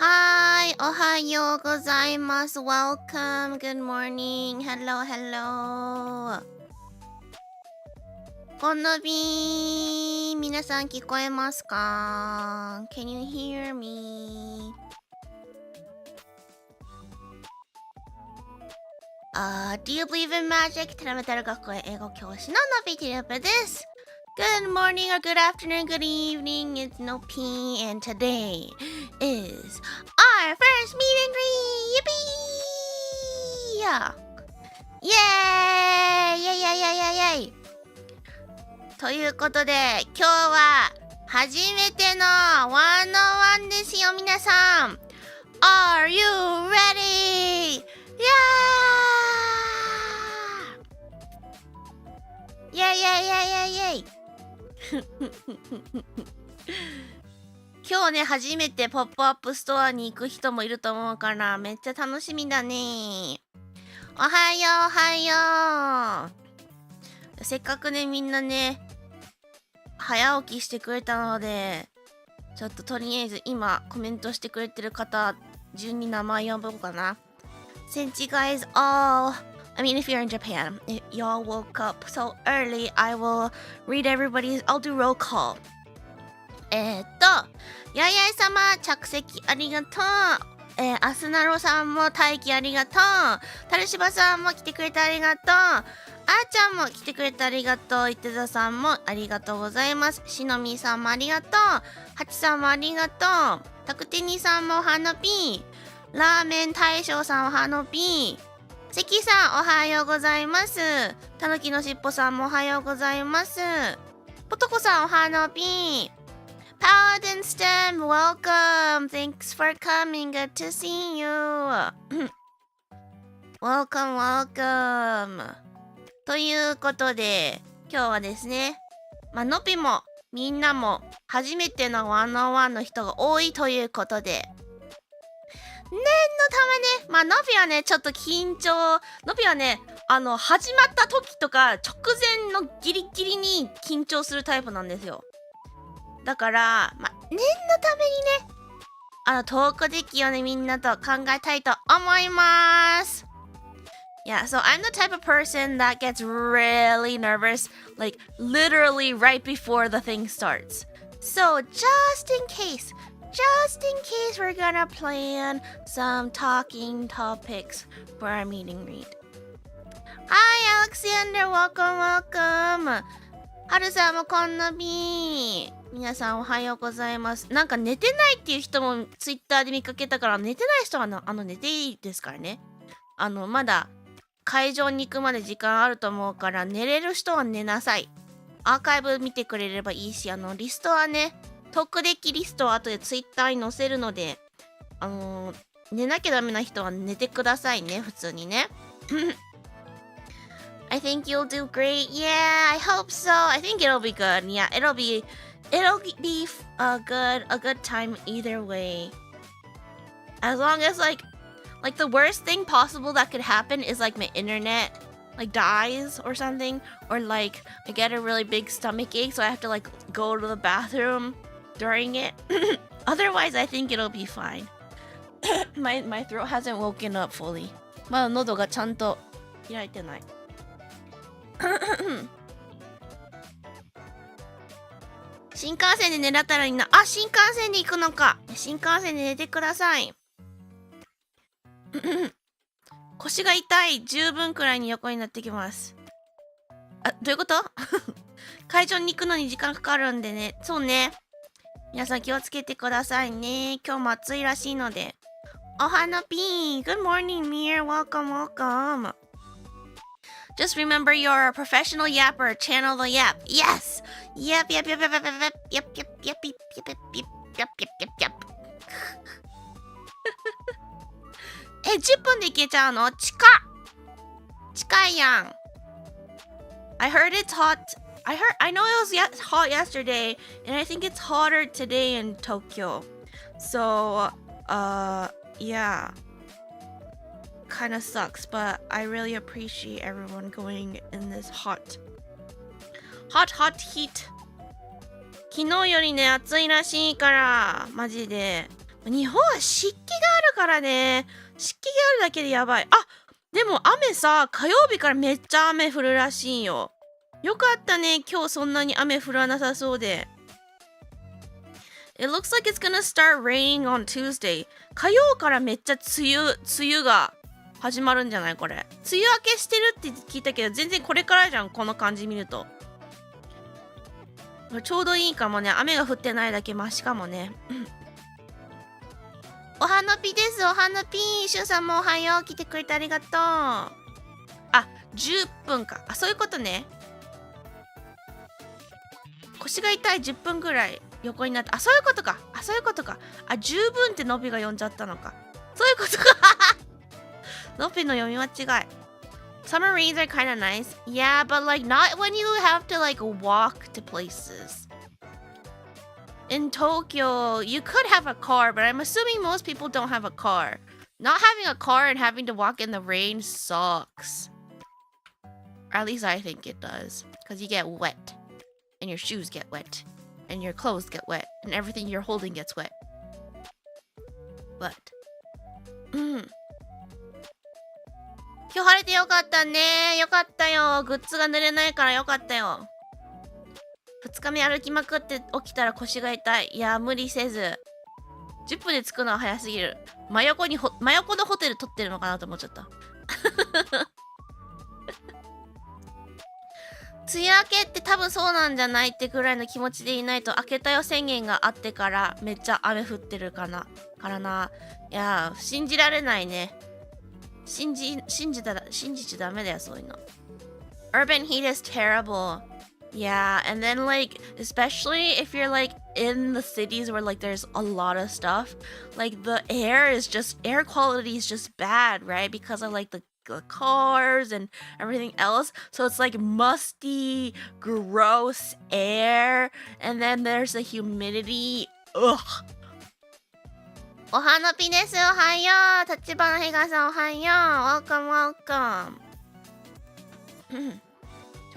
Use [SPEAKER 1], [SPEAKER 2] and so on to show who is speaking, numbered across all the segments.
[SPEAKER 1] Hi, ohayo gozaimasu. Welcome. Good morning. Hello, hello. このび皆さん聞こえますか？ Can you hear me? Do you believe in magic? テラメタル学校英語教師ののびティルプです。Good morning or good afternoon, good evening. It's No P, and today is our first meet and greet. Yippee! Yay! Yay! Yay! Yay! Yay! Yay! ということで今日は初めての101ですよ皆さん。Are you ready? Yeah! Yay! Yay! Yay! Yay! Yay! 今日ね初めてポップアップストアに行く人もいると思うからめっちゃ楽しみだね。おはようおはよう。せっかくねみんなね早起きしてくれたのでちょっととりあえず今コメントしてくれてる方順に名前呼ぼうかな。 Since you guys all if you're in Japan, if y'all woke up so early, I will read everybody's, I'll do roll call. ややい様着席ありがとう。アスナロさんも待機ありがとう。タルシバさんも来てくれてありがとう。あーちゃんも来てくれてありがとう。いて座さんもありがとうございます。しのみさんもありがとう。はちさんもありがとう。たくてにさんもおはのぴー。ラーメン大将さんおはのぴー。関さんおはようございます。たぬきのしっぽさんもおはようございます。ぽとこさんおはのぴー。Paladin STEM welcome. Thanks for coming. Good to see you. welcome welcome. ということで今日はですねのぴもみんなも初めての101の人が多いということで念のためね、のびはねちょっと緊張、のびはね始まった時とか直前のギリギリに緊張するタイプなんですよ。だから念のためにねトークデッキをねみんなと考えたいと思います。Yeah, so I'm the type of person that gets really nervous, like literally right before the thing starts. So just in case we're gonna plan some talking topics for our meet and greet. Hi Alexander, welcome. はるさんもこんなび皆さんおはようございます。なんか寝てないっていう人もツイッターで見かけたから寝てない人は寝ていいですからね。まだ会場に行くまで時間あると思うから寝れる人は寝なさい。アーカイブ見てくれればいいしリストはねトークデッキリストは後でツイッターに載せるので寝なきゃダメな人は寝てくださいね普通にね。I think you'll do great. Yeah, I hope so. I think it'll be good. Yeah, it'll be a good time either way. As long as like the worst thing possible that could happen is like my internet dies or something, or like I get a really big stomach ache so I have to like go to the bathroom during it. Otherwise I think it'll be fine. my throat hasn't woken up fully. まだ喉がちゃんと開いてない。新幹線で寝らったらいいな。新幹線で行くのか。新幹線で寝てください。腰が痛い。十分くらいに横になってきます。どういうこと会場に行くのに時間かかるんでね。そうね。皆さん気をつけてくださいね。今日も暑いらしいので。おはなぴー。Good morning, Mir. Welcome. Just remember you're a professional yapper. Channel the yap. Yes. Yep. 10分で行けちゃうの？近いやん。I heard it's hot. I know it was hot yesterday, and I think it's hotter today in Tokyo. So, yeah. Kind of sucks, but I really appreciate everyone going in this hot heat. 昨日よりね暑いらしいからマジで日本は湿気があるからね。湿気があるだけでやばい。あ、でも雨さ、火曜日からめっちゃ雨降るらしいよ。よかったね。今日そんなに雨降らなさそうで。It looks like it's gonna start raining on Tuesday. 火曜からめっちゃ梅雨が始まるんじゃないこれ。梅雨明けしてるって聞いたけど、全然これからじゃん。この感じ見ると。ちょうどいいかもね。雨が降ってないだけマシかもね。おはなぴです。おはなぴー。しゅんさんもおはよう。来てくれてありがとう。あ、10分か。あ、そういうことね。腰が痛い10分ぐらい横になって。あ、そういうことか。あ、そういうことか。あ、十分ってのびが読んじゃったのか。そういうことか。のびの読み間違い。Summer rains are kind of nice. Yeah, but like not when you have to like walk to places. In Tokyo, you could have a car, but I'm assuming most people don't have a car. Not having a car and having to walk in the rain sucks. Or at least I think it does. Because you get wet. And your shoes get wet. And your clothes get wet. And everything you're holding gets wet. But... 今日晴れてよかったね。よかったよ。グッズが濡れないからよかったよ。2日目歩きまくって起きたら腰が痛い。いや、無理せず。10分で着くのは早すぎる。真横のホテル取ってるのかなと思っちゃった。梅雨明けって多分そうなんじゃないってくらいの気持ちでいないと、明けたよ宣言があってからめっちゃ雨降ってるからな。いや、信じられないね。信じちゃダメだよ、そういうの。Urban heat is terrible. Yeah, and then like, especially if you're like in the cities where like there's a lot of stuff, like the air quality is just bad, right? Because of like the cars and everything else. So it's like musty, gross air, and then there's the humidity. Ugh. おはなぴです。おはよう。立花ひがさんおはよう。Welcome, welcome.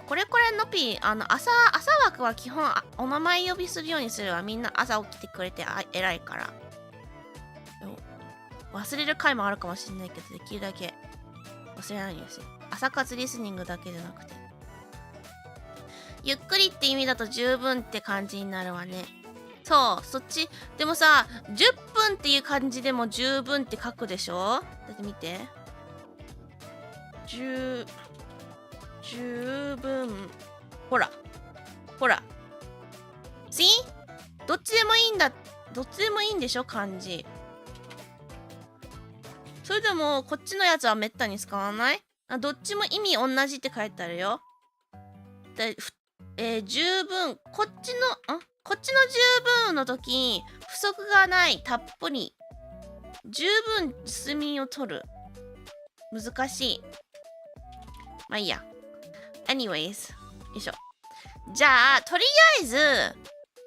[SPEAKER 1] これのぴ朝枠は基本お名前呼びするようにするわ。みんな朝起きてくれて偉いから。忘れる回もあるかもしれないけど、できるだけ忘れないようにする。朝活リスニングだけじゃなくて。ゆっくりって意味だと十分って感じになるわね。そう、そっち。でもさ、10分っていう感じでも十分って書くでしょ？だって見て。十分。ほら。See？ どっちでもいいんでしょ漢字。それでも、こっちのやつはめったに使わない？どっちも意味同じって書いてあるよ。十分。こっちの十分の時、不足がない、たっぷり。十分睡眠をとる。難しい。まあいいや。anyways。よいしょ。じゃあ、とりあえず、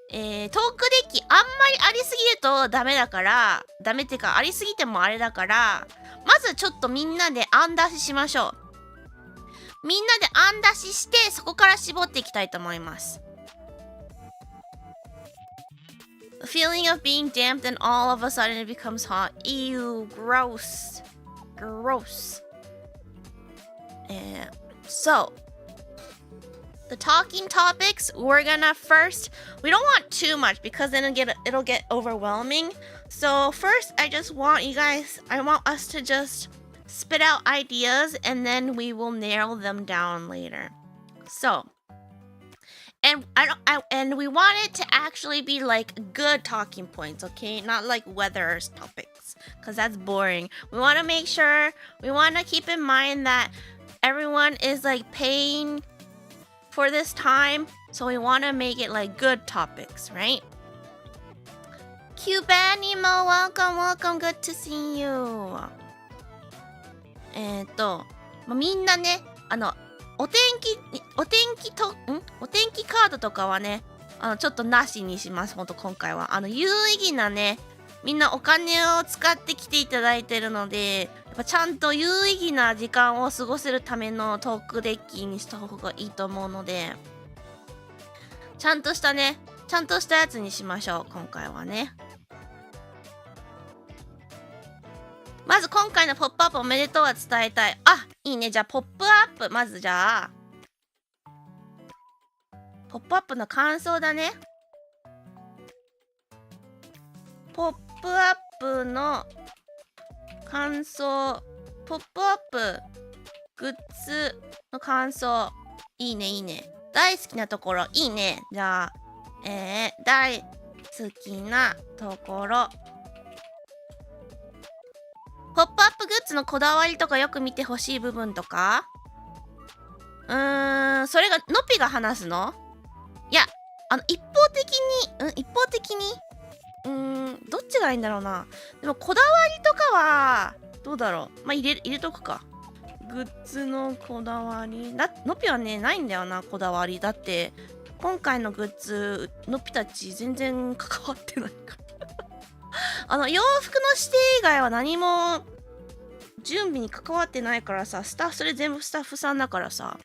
[SPEAKER 1] トークデッキあんまりありすぎるとダメだから、ダメっていうかありすぎてもあれだから、まずちょっとみんなで案出ししましょう。みんなで案出しして、そこから絞っていきたいと思います。The feeling of being damp and all of a sudden it becomes hot. Ew, gross. So, the talking topics, we're gonna first, we don't want too much because then it'll get overwhelming. So first, I want us to just spit out ideas and then we will narrow them down later. So, and we want it to actually be like good talking points, okay? Not like weather topics, because that's boring. We want to keep in mind that everyone is like paying for this time, so we want to make it like good topics, right? Cubanimo, welcome, good to see you. みんなね、お天気カードとかはね、ちょっとなしにします。ほんと今回は有意義なね、みんなお金を使ってきていただいてるので、やっぱちゃんと有意義な時間を過ごせるためのトークデッキにした方がいいと思うので、ちゃんとしたやつにしましょう。今回はね。まず今回のポップアップおめでとうは伝えたい。あ、いいね。じゃあポップアップ。まずじゃあポップアップの感想だね。ポップアップの感想。ポップアップグッズの感想。いいねいいね。大好きなところ。いいね。じゃあ大好きなところ。ポップアップグッズのこだわりとかよく見てほしい部分とか。それがのぴが話すの？いや、一方的にどっちがいいんだろうな。でもこだわりとかはどうだろう。まあ入れとくか。グッズのこだわりのぴはねないんだよな、こだわり。だって今回のグッズのぴたち全然関わってないから洋服の指定以外は何も準備に関わってないからさ、それ全部スタッフさんだからさ、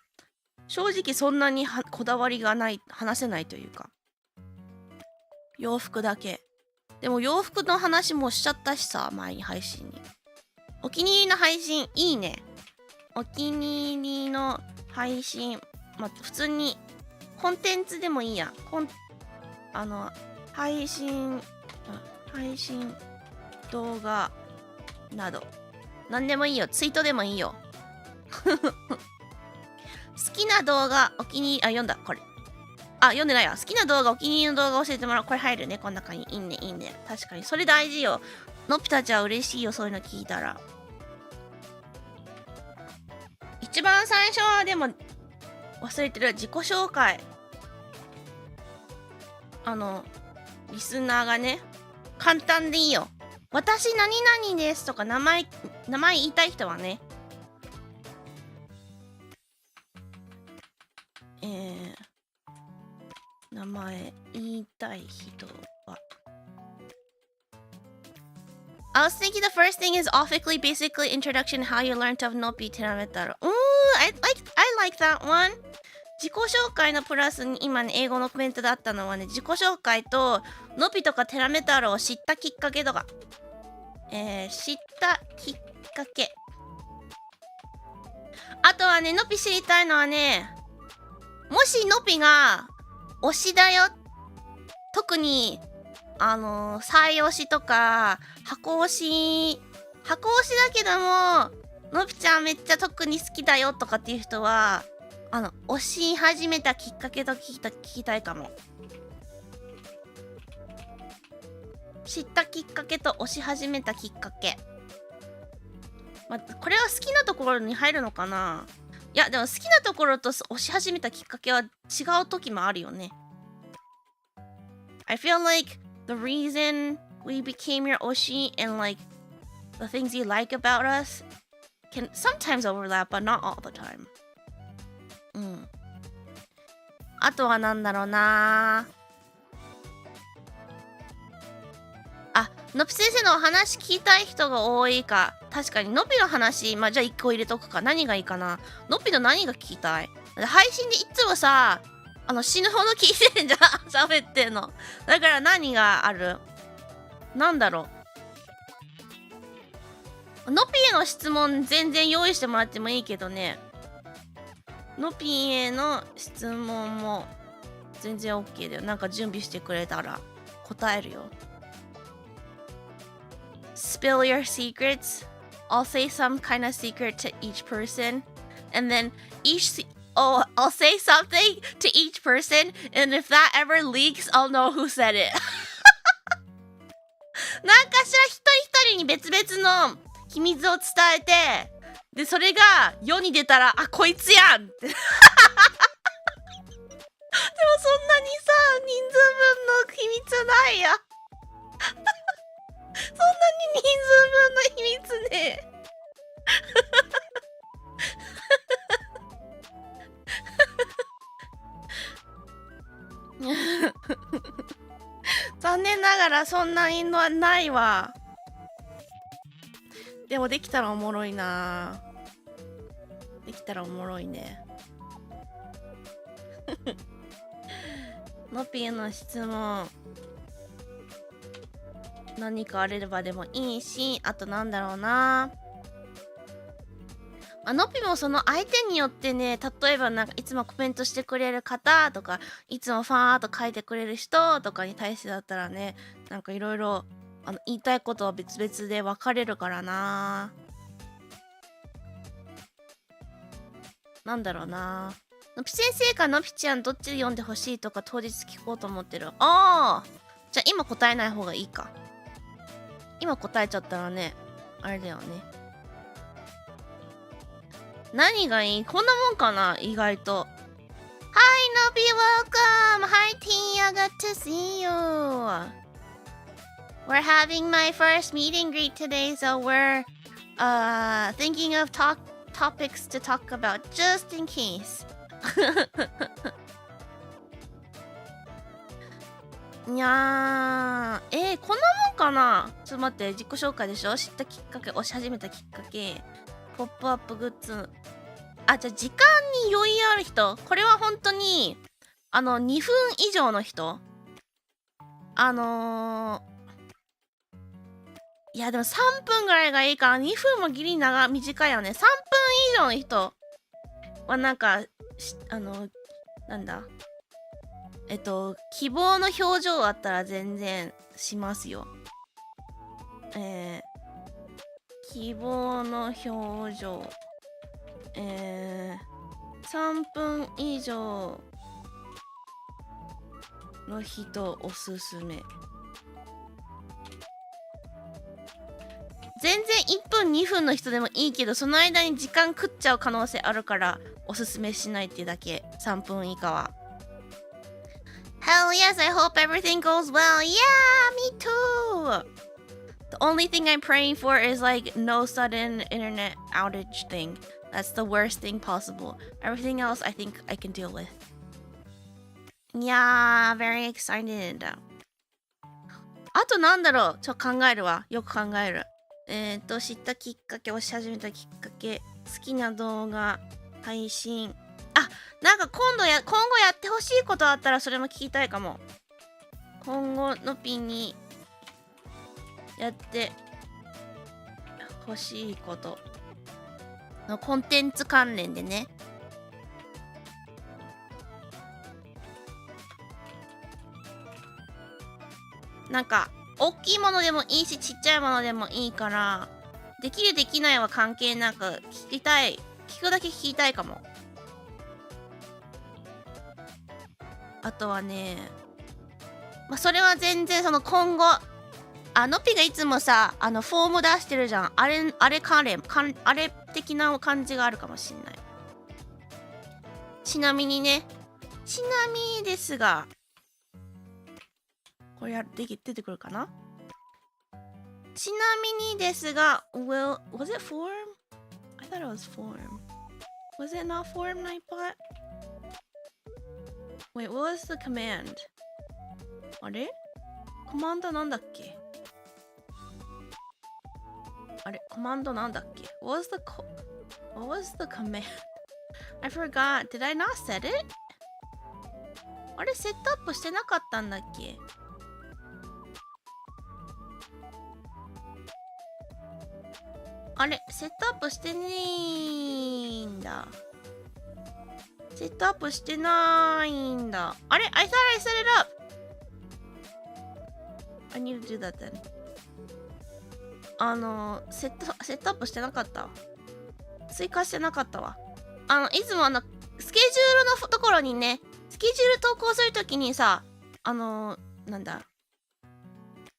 [SPEAKER 1] 正直そんなにこだわりがない話せないというか、洋服だけ。でも洋服の話もしちゃったしさ、前に配信に。お気に入りの配信いいね。お気に入りの配信、まあ普通にコンテンツでもいいや。配信動画など何でもいいよ。ツイートでもいいよ。好きな動画お気に入り、読んだこれ。読んでないわ。好きな動画お気に入りの動画教えてもらう。これ入るね、この中に。いいねいいね。確かにそれ大事よ。のぴたちは嬉しいよ、そういうの聞いたら。一番最初はでも忘れてる、自己紹介。リスナーがね、簡単でいいよ。私何々ですとか名前言いたい人はね、名前言いたい人は。I was thinking the first thing is basically introduction how you learn to Nopi Terametaru. I like that one. 自己紹介のプラスに今ね、英語のコメントだったのはね、自己紹介とノピとかテラメタロを知ったきっかけとか。知ったきっかけ。あとはね、ノピ知りたいのはね、もしノピが推しだよ。特に再推しとか箱推しだけどものぴちゃんめっちゃ特に好きだよとかっていう人は推し始めたきっかけと聞きたいかも。知ったきっかけと推し始めたきっかけ。これは好きなところに入るのかな。いやでも好きなところと推し始めたきっかけは違う時もあるよね。I feel like the reason we became your oshi and like the things you like about us can sometimes overlap, but not all the time. あとはなんだろうな。のぴ先生のお話聞きたい人が多いか。確かにのぴの話、じゃあ1個入れとくか。何がいいかな。のぴの何が聞きたい？配信でいつもさ、死ぬほど聞いてんじゃん。喋ってんの。だから何がある？なんだろう。のぴへの質問全然用意してもらってもいいけどね。のぴへの質問も全然 OK だよ。なんか準備してくれたら答えるよ。Spill your secrets. I'll say some kind of secret to each person. And then I'll say something to each person. And if that ever leaks, I'll know who said it. なんかしら一人に別々の秘密を伝えて、で、それが世に出たら、こいつやんって。でもそんなにさ、人数分の秘密ないや。そんなに人数分の秘密ね。残念ながらそんなにのはないわ。でもできたらおもろいな。できたらおもろいね。のぴへの質問。何かあればでもいいし、あとなんだろうな。のぴもその相手によってね、例えばなんかいつもコメントしてくれる方とか、いつもファンアート書いてくれる人とかに対してだったらね、なんかいろいろ言いたいことは別々で分かれるからな。なんだろうな。のぴ先生かのぴちゃんどっちで読んでほしいとか当日聞こうと思ってる。ああ、じゃあ今答えない方がいいか。今答えちゃったらね、あれだよね。何がいい？こんなもんかな、意外と。Hi, Nobi, welcome! Hi, Tia, good to see you! We're having my first meet and greet today, so we're thinking of topics to talk about just in case. いやー、こんなもんかな。ちょっと待って、自己紹介でしょ。知ったきっかけ、押し始めたきっかけ。ポップアップグッズ。あ、じゃあ時間に余裕ある人。これは本当に、2分以上の人。いやでも3分ぐらいがいいから、2分もギリ短いよね。3分以上の人はなんか、なんだ。希望の表情あったら全然しますよ。希望の表情。3分以上の人おすすめ。全然1分2分の人でもいいけど、その間に時間食っちゃう可能性あるからおすすめしないっていうだけ。3分以下は。Hell yes, I hope everything goes well. Yeah, me too. The only thing I'm praying for is like no sudden internet outage thing. That's the worst thing possible. Everything else I think I can deal with. Yeah, very excited. あとなんだろう。考えるわ。よく考える。知ったきっかけ、押し始めたきっかけ、好きな動画、配信。あ、なんか今後やってほしいことあったらそれも聞きたいかも。今後のピンにやってほしいことのコンテンツ関連でね。なんか大きいものでもいいしちっちゃいものでもいいから、できるできないは関係なく聞くだけ聞きたいかも。あとはね、まあ、それは全然その今後、のぴがいつもさ、フォーム出してるじゃん。あれ的な感じがあるかもしんない。ちなみにですが、これ出てくるかな。ちなみにですが、was it form? I thought it was form. Was it not form, Nightbot?Wait, what was the command? あれ？コマンドなんだっけ？あれ？コマンドなんだっけ？ What was the command? I forgot. Did I not set it? あれ、セットアップしてなかったんだっけ？あれ、セットアップしてねーんだ。セットアップしてないんだ。あれ I thought I set it up! I need to do that then. セットアップしてなかった。追加してなかったわ。いつもスケジュールのところにね、スケジュール投稿するときにさ、なんだ、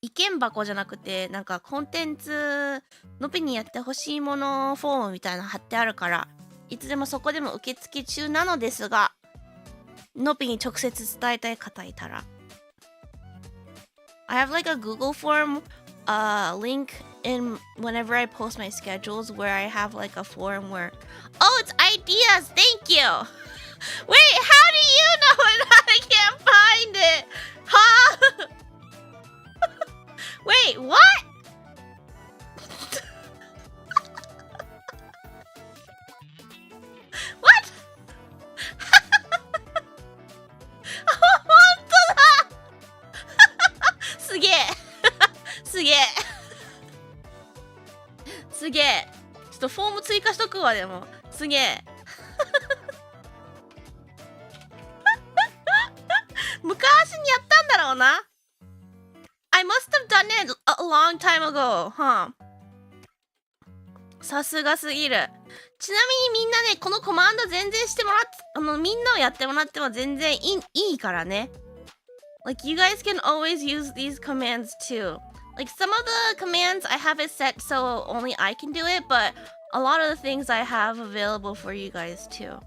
[SPEAKER 1] 意見箱じゃなくて、なんかコンテンツのぴにやってほしいものフォームみたいなの貼ってあるから、いつでもそこでも受付中なのですが、のぴに直接伝えたい方いたら。I have like a Google form link in whenever I post my schedules where I have like a form where, oh, it's ideas, thank you! Wait, how do you know it? I can't find it! Huh? Wait, what? What? 本当だすげえすげえ追加しとくわ。でもすげえ昔にやったんだろうな。I must have done it a long time ago. さすがすぎる。ちなみにみんなね、このコマンド全然してもらって、みんなをやってもらっても全然いいからね。Like, you guys can always use these commands too. Like, some of the commands I have it set so only I can do it, but a lot of the things I have available for you guys too.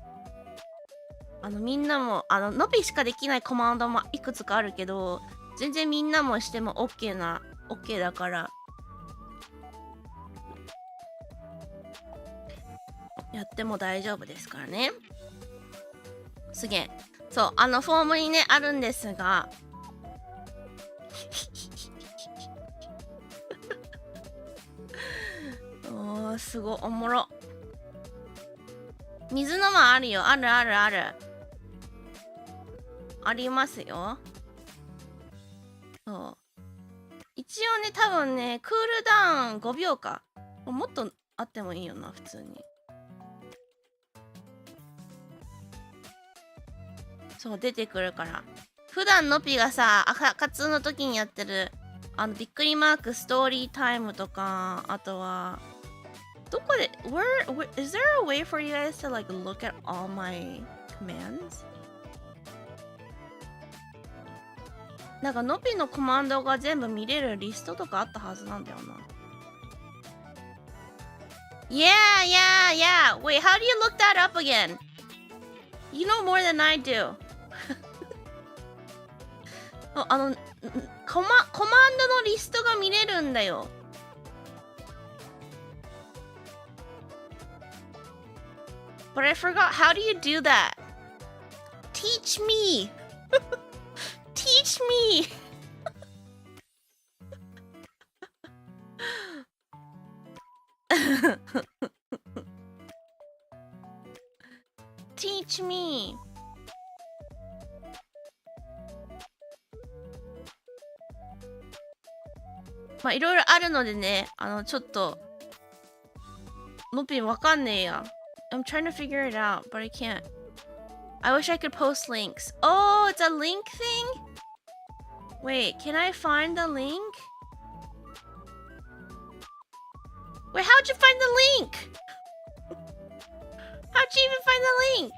[SPEAKER 1] みんなも、のびしかできないコマンドもいくつかあるけど、全然みんなもしても OK だから。やっても大丈夫ですからね。すげえ。そう、フォームにね、あるんですが。おー、すごい、おもろ。水のもあるよ。ある。ありますよ。そう。一応ね、多分ね、クールダウン5秒か。もっとあってもいいよな、普通に。そう出てくるから。普段のぴがさ、赤通の時にやってるびっくりマークストーリータイムとか、あとはどこで where is there a way for you guys to like look at all my commands? なんかのぴのコマンドが全部見れるリストとかあったはずなんだよな。Yeah. Wait, how do you look that up again? You know more than I do. コマンドのリストが見れるんだよ。But I forgot. How do you do that? Teach me. Teach me. Teach me. まあいろいろあるのでね、ちょっとのぴんわかんねえや。I'm trying to figure it out, but I can't. I wish I could post links. Oh, it's a link thing? Wait, can I find the link? Wait, how'd you find the link? How'd you even find the link?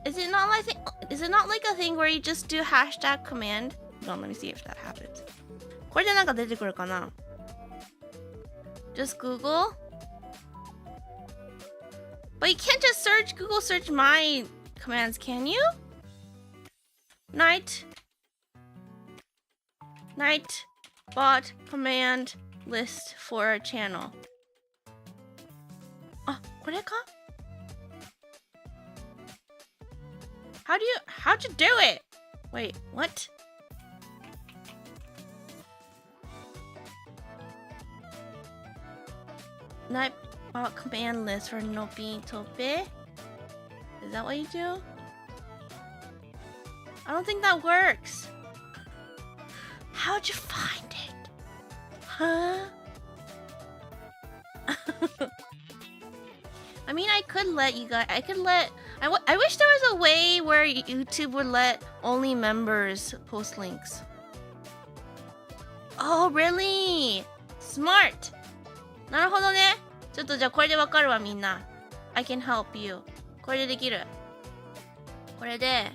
[SPEAKER 1] Is it not like a thing where you just do hashtag command? No, let me see if that happens. これでなんか出てくるかな? Just Google? But you can't just Google search my commands, can you? Night bot command list for a channel. あ、これか? How'd you do it? Wait, what? Nightbot command list for Nopi Tope? Is that what you do? I don't think that works. How'd you find it? Huh? I mean, I could let you guys. I wish there was a way where YouTube would let only members post links. Oh, really? Smart. なるほどね。ちょっとじゃあこれでわかるわみんな。I can help you. これでできる。これで。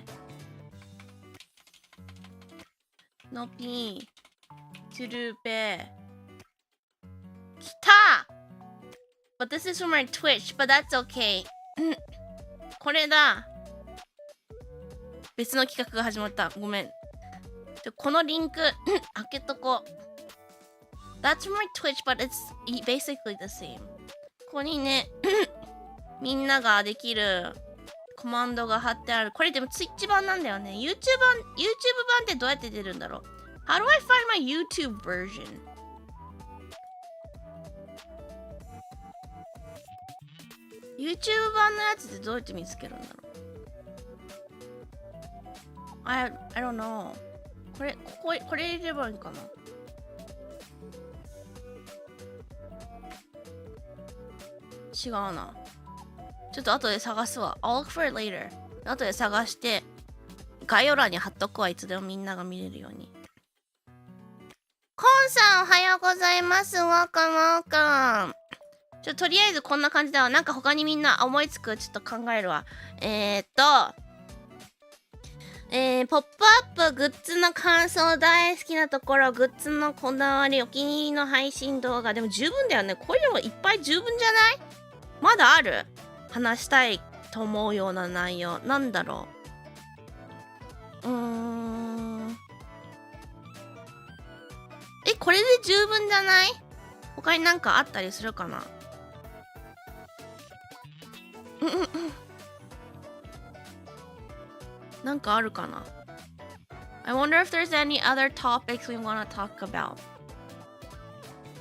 [SPEAKER 1] のぴー。トゥルーペー。きた！ But this is from my Twitch, but that's okay. これだ。別の企画が始まった。ごめん。このリンク開けとこう。That's from my Twitch, but it's basically the same. ここにね、みんなができるコマンドが貼ってある。これでも Twitch 版なんだよね。YouTube 版ってどうやって出るんだろう？ How do I find my YouTube version? YouTube 版のやつってどうやって見つけるんだろう？ I don't know. これ入れればいいかな。違うな。ちょっと後で探すわ。I'll look for it later。後で探して、概要欄に貼っとくわ。いつでもみんなが見れるように。コンさん、おはようございます。Welcome, welcome。とりあえずこんな感じだわ。なんか他にみんな思いつく？ちょっと考えるわ。ポップアップグッズの感想、大好きなところ、グッズのこだわり、お気に入りの配信動画。でも十分だよね。こういうのがいっぱい十分じゃない？まだある？話したいと思うような内容。なんだろう。これで十分じゃない？他になんかあったりするかな？なんかあるかな？ I wonder if there's any other topics we want to talk about. I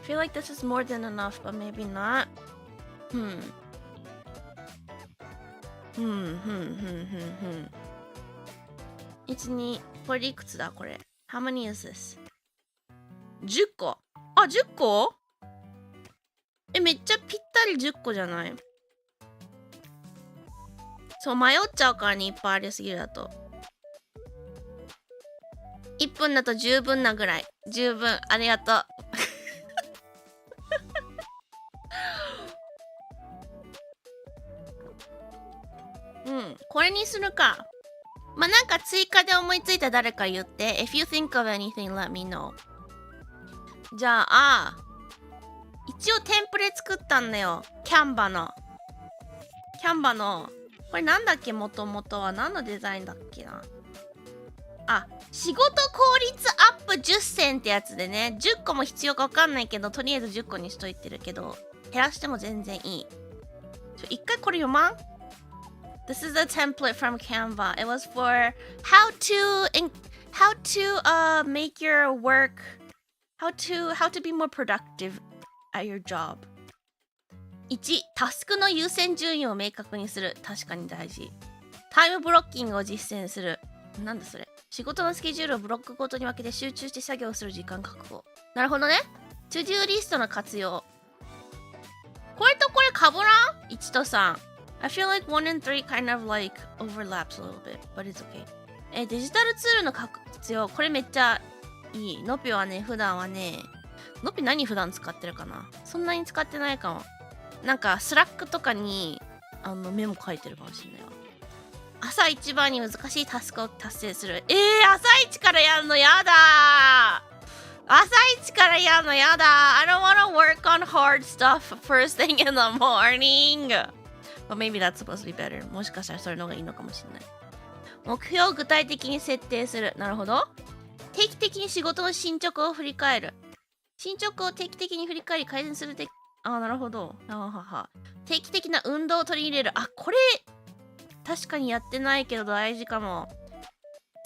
[SPEAKER 1] feel like this is more than enough, but maybe not. 1、2、これいくつだこれ。How many is this? 10個。あ、10個？めっちゃぴったり10個じゃない？そう、迷っちゃうからね、いっぱいありすぎるだと。1分だと十分なぐらい。十分。ありがとう。これにするか。まあ、なんか追加で思いついた誰か言って。If you think of anything, let me know. じゃあ、一応テンプレ作ったんだよ。キャンバの。これなんだっけ？もともとは何のデザインだっけな。あ、仕事効率アップ10選ってやつでね。10個も必要かわかんないけど、とりあえず10個にしといてるけど、減らしても全然いい。一回これ読まん？ This is a template from Canva. It was for how to make your work, how to be more productive at your job. 1、タスクの優先順位を明確にする。確かに大事。タイムブロッキングを実践する。なんだそれ。仕事のスケジュールをブロックごとに分けて集中して作業する時間確保。なるほどね。トゥドゥーリストの活用。これとこれかぶらん？ 1 と3。I feel like 1 and 3 kind of like overlaps a little bit, but it's okay. デジタルツールの活用。これめっちゃいい。ノピはね、普段はね、ノピ何普段使ってるかな？そんなに使ってないかも。なんかスラックとかにメモ書いてるかもしれないわ。朝一番に難しいタスクを達成する。朝一からやるのやだー。朝一からやるのやだー。I don't wanna work on hard stuff first thing in the morning. But maybe that's supposed to be better. もしかしたらそれの方がいいのかもしれない。目標を具体的に設定する。なるほど。定期的に仕事の進捗を振り返る。進捗を定期的に振り返り改善するなるほど。定期的な運動を取り入れる。これ、確かにやってないけど大事かも。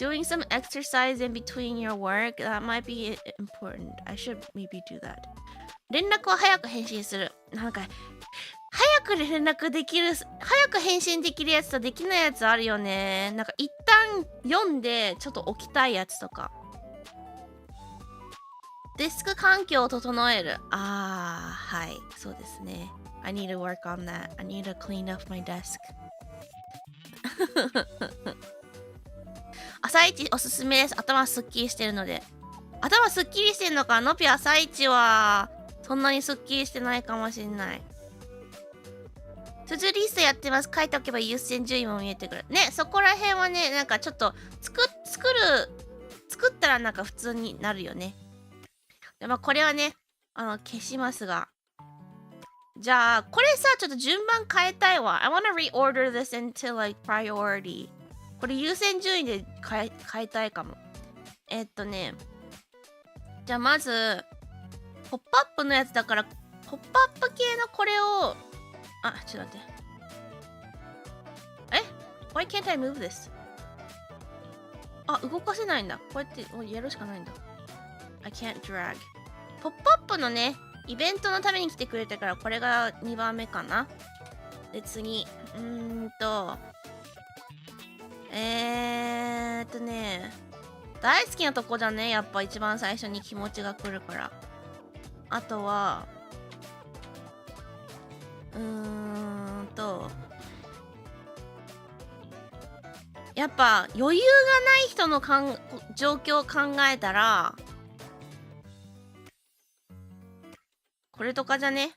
[SPEAKER 1] Doing some exercise in between your work, that might be important. I should maybe do that. 連絡を早く返信する。なんか、早く連絡できる、早く返信できるやつとできないやつあるよね。なんか一旦読んで、ちょっと置きたいやつとか。デスク環境を整える。はい。そうですね。I need to work on that. I need to clean up my desk. 朝一おすすめです。頭すっきりしてるので。頭すっきりしてるのか？ノピ朝一はそんなにすっきりしてないかもしれない。トゥドゥリストやってます。書いておけば優先順位も見えてくる。ね、そこら辺はね、なんかちょっと作ったらなんか普通になるよね。まあこれはね、消しますが。じゃあ、これさ、ちょっと順番変えたいわ。I wanna reorder this into like priority. これ優先順位で変えたいかも。じゃあまず、ポップアップのやつだから、ポップアップ系のこれを、ちょっと待って。Why can't I move this? 動かせないんだ。こうやってやるしかないんだ。I can't drag. ポップアップのね、イベントのために来てくれたから、これが2番目かな。で、次。大好きなとこだね。やっぱ一番最初に気持ちが来るから。あとは、やっぱ余裕がない人の状況を考えたら、これとかじゃね。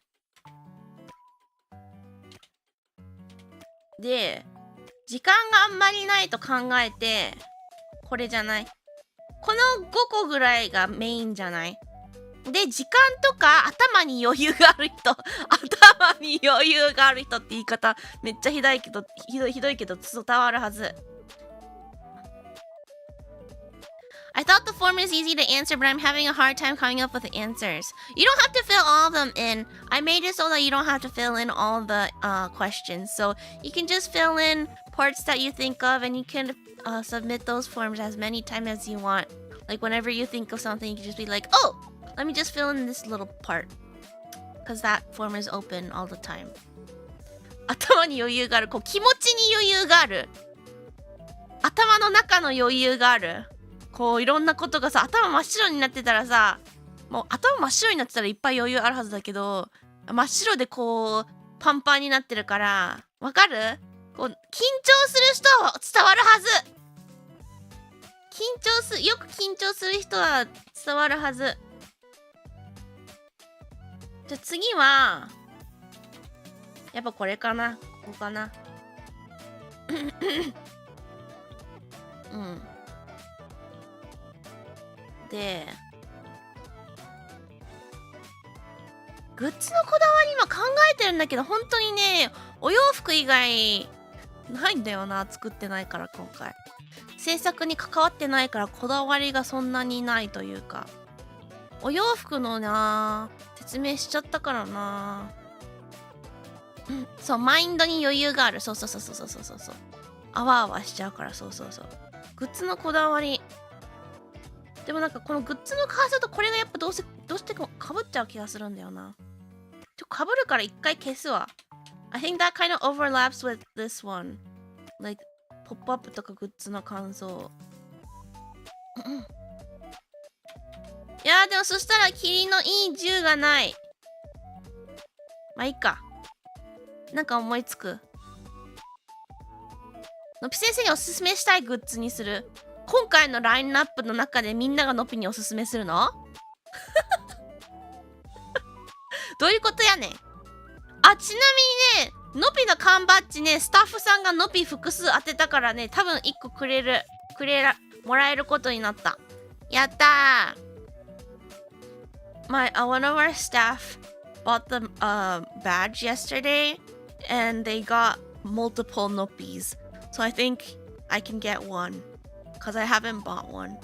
[SPEAKER 1] で、時間があんまりないと考えて、これじゃない。この5個ぐらいがメインじゃない。で、時間とか頭に余裕がある人頭に余裕がある人って言い方めっちゃひどいけど伝わるはず。I thought the form is easy to answer, but I'm having a hard time coming up with the answers. You don't have to fill all of them in. I made it so that you don't have to fill in all the questions. So you can just fill in parts that you think of, and you can submit those forms as many times as you want. Like whenever you think of something, you can just be like, oh, let me just fill in this little part. Because that form is open all the time. 頭に余裕がある。こう気持ちに余裕がある。頭の中の余裕がある。こういろんなことがさ、頭真っ白になってたらさ、もう頭真っ白になってたらいっぱい余裕あるはずだけど、真っ白でこうパンパンになってるから、わかる？こう緊張する人は伝わるはず。よく緊張する人は伝わるはず。じゃあ次はやっぱこれかな。ここかな。うん。で、グッズのこだわり今考えてるんだけど、本当にね、お洋服以外ないんだよな。作ってないから今回。制作に関わってないからこだわりがそんなにないというか。お洋服のな説明しちゃったからな。そう、マインドに余裕がある。そう。あわあわしちゃうから、そう。グッズのこだわり。でもなんかこのグッズのカードとこれがやっぱどうしてもかぶっちゃう気がするんだよな。かぶるから一回消すわ。I think that kind of overlaps with this one. Like, ポップアップとかグッズの感想。いやーでもそしたら霧のいい銃がない。まあいいか。なんか思いつく。のぴ先生におすすめしたいグッズにする。今回のラインナップの中でみんながのぴにおすすめするのどういうことやねん。あ、ちなみにね、のぴの缶バッジね、スタッフさんがのぴ複数当てたからね、多分1個もらえることになった。やったー。one of our staff bought the badge yesterday, and they got multiple noppies. So I think I can get one, cause I haven't bought one.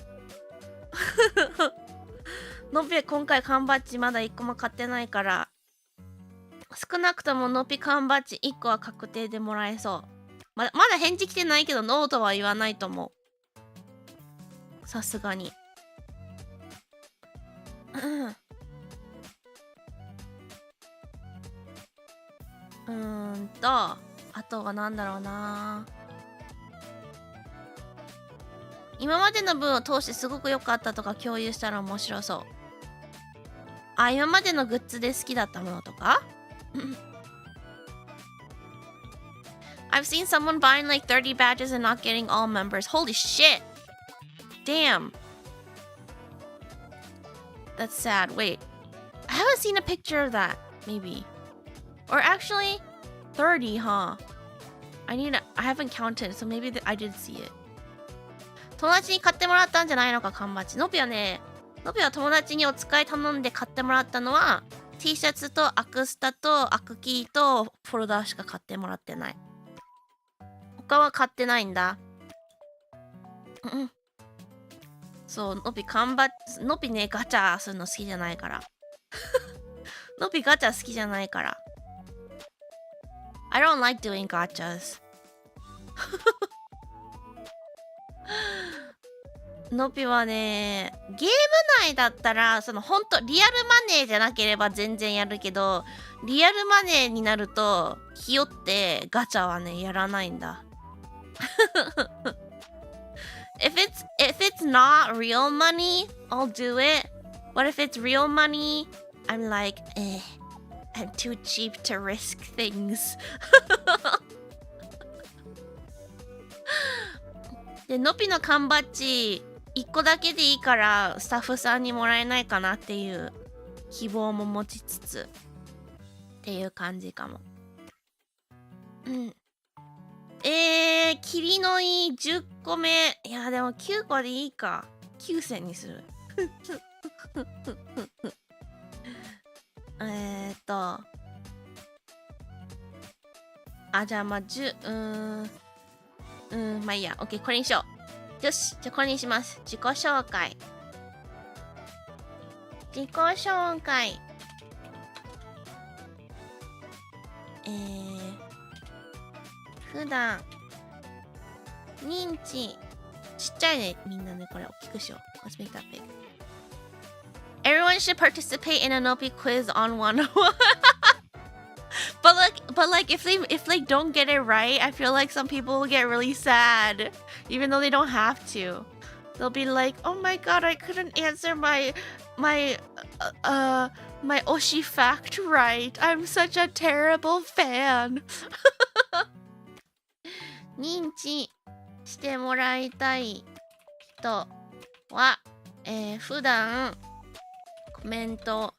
[SPEAKER 1] のぴ今回缶バッジまだ1個も買ってないから、少なくとものぴ缶バッジ1個は確定でもらえそう。まだ返事来てないけど、ノーとは言わないと思う。さすがに。あとはなんだろうな。今までの分を通してすごく良かったとか共有したら面白そう。あ、今までのグッズで好きだったものとかI've seen someone buying like 30 badges and not getting all members. Holy shit! Damn. That's sad. Wait. I haven't seen a picture of that. Maybe. Or actually, 30, huh? I haven't counted, so maybe I did see it. 友達に買ってもらったんじゃないのか、缶バッジ。のぴは友達にお使い頼んで買ってもらったのは T シャツとアクスタとアクキーとフォルダーしか買ってもらってない。他は買ってないんだ。そう、のぴね、ガチャするの好きじゃないから。のぴガチャ好きじゃないから。I don't like doing gachas. のぴはね、ゲーム内だったら、ほんとリアルマネーじゃなければ全然やるけど、リアルマネーになると、ひよってガチャはね、やらないんだ。If it's not real money, I'll do it. But if it's real money, I'm like, I'm too cheap to risk things. でのぴの缶バッジ1個だけでいいからスタッフさんにもらえないかなっていう希望も持ちつつっていう感じかも。霧のいい10個目。いやでも9個でいいか。9000にする。じゃあまあまあいいや。OK、これにしよう。よし、じゃあこれにします。自己紹介。普段認知ちっちゃいね、みんなね。これ大きくしよう。Let's make that big. Everyone should participate in a Nopi quiz on 101. But like if they don't get it right, I feel like some people will get really sad, even though they don't have to. They'll be like, "Oh my god, I couldn't answer my Oshi fact right. I'm such a terrible fan." 認知してもらいたい人は、普段コメント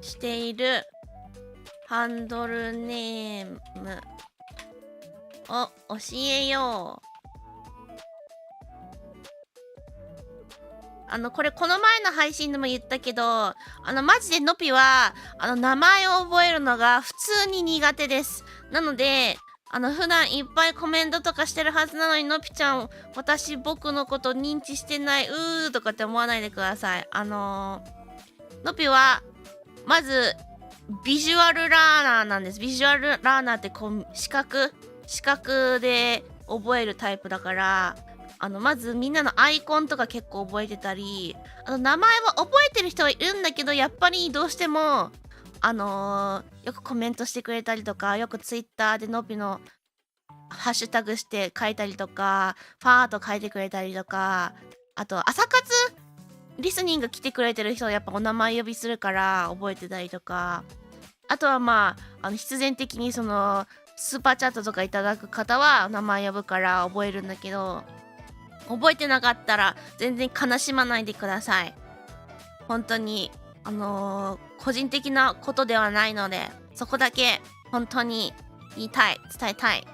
[SPEAKER 1] しているハンドルネームを教えよう。これこの前の配信でも言ったけど、マジでのぴは名前を覚えるのが普通に苦手です。なので普段いっぱいコメントとかしてるはずなのに、のぴちゃん僕のこと認知してないとかって思わないでください。のぴはまずビジュアルラーナーなんです。ビジュアルラーナーってこう視覚で覚えるタイプだから、まずみんなのアイコンとか結構覚えてたり、名前は覚えてる人はいるんだけど、やっぱりどうしてもよくコメントしてくれたりとか、よくツイッターでのぴのハッシュタグして書いたりとか、ファーと書いてくれたりとか、あと朝活リスニング来てくれてる人はやっぱお名前呼びするから覚えてたりとか、あとはまあ必然的にそのスーパーチャットとかいただく方は名前呼ぶから覚えるんだけど、覚えてなかったら全然悲しまないでください。本当に個人的なことではないので、そこだけ本当に伝えたい。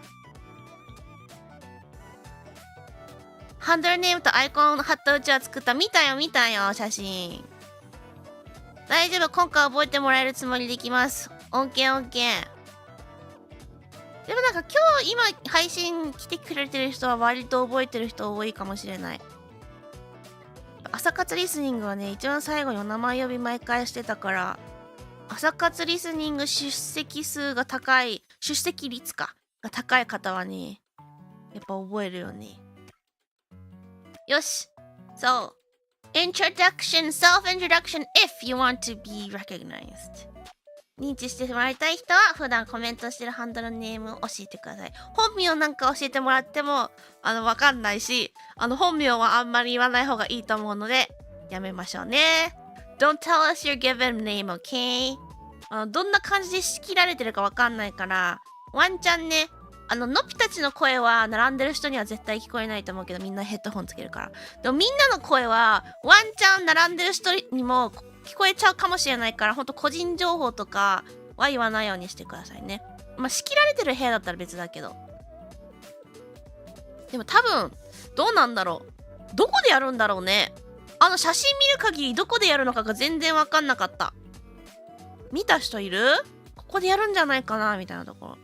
[SPEAKER 1] ハンドルネームとアイコンの貼ったうちは作った。見たよ写真。大丈夫、今回覚えてもらえるつもりでいきます。オッケー。でもなんか今配信来てくれてる人は割と覚えてる人多いかもしれない。朝活リスニングはね、一番最後にお名前呼び毎回してたから、朝活リスニング出席率が高い方はね、やっぱ覚えるよね。よし。そう。Self-introduction if you want to be recognized. 認知してもらいたい人は普段コメントしてるハンドルネームを教えてください。本名なんか教えてもらってもわかんないし、本名はあんまり言わない方がいいと思うのでやめましょうね。Don't tell us your given name, okay? どんな感じで仕切られてるかわかんないから、ワンチャンね、のぴたちの声は並んでる人には絶対聞こえないと思うけど、みんなヘッドホンつけるから。でもみんなの声はワンチャン並んでる人にも聞こえちゃうかもしれないから、ほんと個人情報とかは言わないようにしてくださいね。まあ仕切られてる部屋だったら別だけど。でも多分どうなんだろう、どこでやるんだろうね。写真見る限りどこでやるのかが全然わかんなかった。見た人いる？ここでやるんじゃないかなみたいなところ。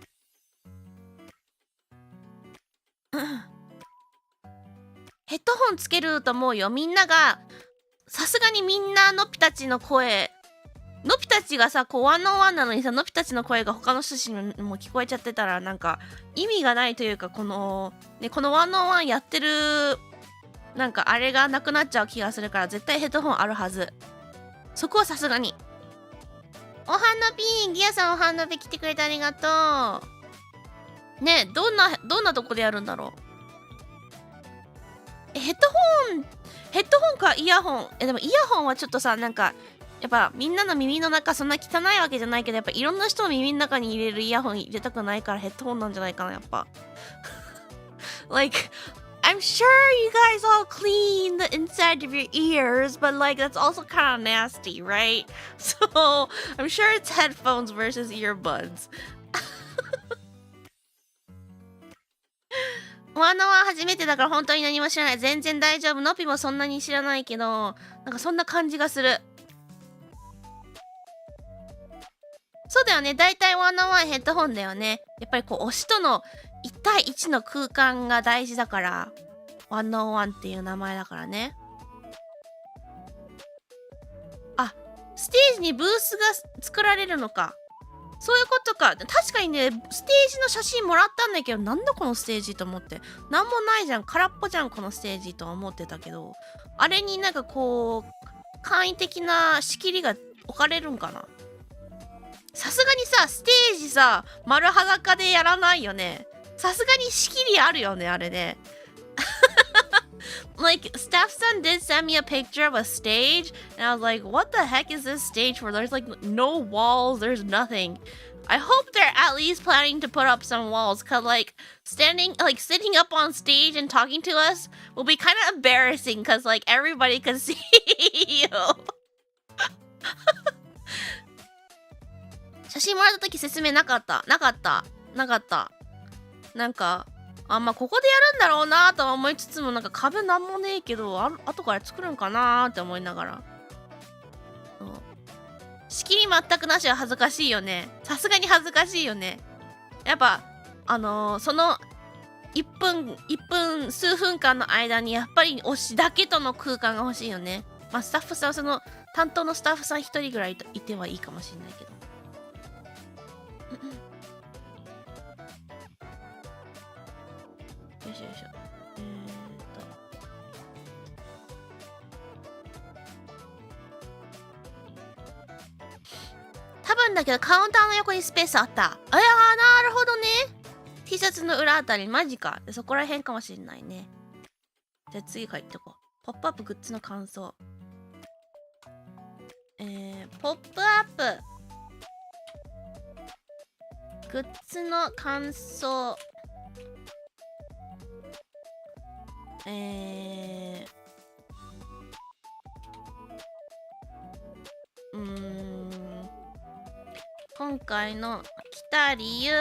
[SPEAKER 1] ヘッドホンつけると思うよ。みんながさすがにみんなのぴたちの声、のぴたちがさこう101なのにさ、のぴたちの声が他の人たちにも聞こえちゃってたらなんか意味がないというか、この101やってるなんかあれがなくなっちゃう気がするから、絶対ヘッドホンあるはず。そこはさすがに。おはのぴー、ギアさんおはのぴ来てくれてありがとう。ねえ、どんなとこでやるんだろう。ヘッドホンかイヤホン。でもイヤホンはちょっとさ、なんかやっぱみんなの耳の中そんな汚いわけじゃないけど、やっぱいろんな人の耳の中に入れるイヤホン入れたくないからヘッドホンなんじゃないかな、やっぱ。Like, I'm sure you guys all clean the inside of your ears, but like that's also kind of nasty, right? So I'm sure it's headphones versus earbuds. ワノは初めてだから本当に何も知らない。全然大丈夫。ノピもそんなに知らないけど、なんかそんな感じがする。そうだよね。だいたいワノはヘッドホンだよね。やっぱりこう推しとの1対1の空間が大事だから、101っていう名前だからね。あ、ステージにブースが作られるのか。そういうことか。確かにね、ステージの写真もらったんだけど、なんだこのステージと思って。なんもないじゃん。空っぽじゃん、このステージとは思ってたけど。あれになんかこう、簡易的な仕切りが置かれるんかな。さすがにさ、ステージさ、丸裸でやらないよね。さすがに仕切りあるよね、あれね。Like, Staff-san did send me a picture of a stage, and I was like, what the heck is this stage for? There's like no walls, there's nothing. I hope they're at least planning to put up some walls, cause like sitting up on stage and talking to us will be kind of embarrassing, cause like everybody can see you. 写真もらった時説明なかった。なんか、まあ、ここでやるんだろうなとは思いつつも、なんか壁なんもねえけど、後から作るんかなーって思いながら。仕切り全くなしは恥ずかしいよね。さすがに恥ずかしいよね。やっぱ、その、1分、数分間の間に、やっぱり推しだけとの空間が欲しいよね。まあ、スタッフさん、担当のスタッフさん1人ぐらいいてはいいかもしれないけど。よいしょよいしょ。多分だけどカウンターの横にスペースあった。なるほどね。T シャツの裏あたり、マジか。そこら辺かもしれないね。じゃあ次からいってこう。ポップアップグッズの感想。ポップアップグッズの感想。今回の来た理由。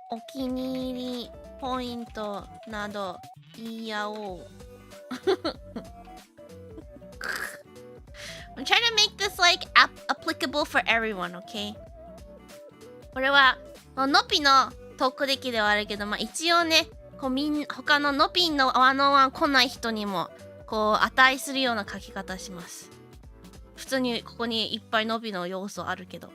[SPEAKER 1] お気に入りポイントなど言い合おう。I'm trying to make this like applicable for everyone, okay? これはノピのトークデッキではあるけど、まあ一応ね、こう他のノピンの101来ない人にもこう値するような書き方します。普通にここにいっぱいノピの要素あるけど。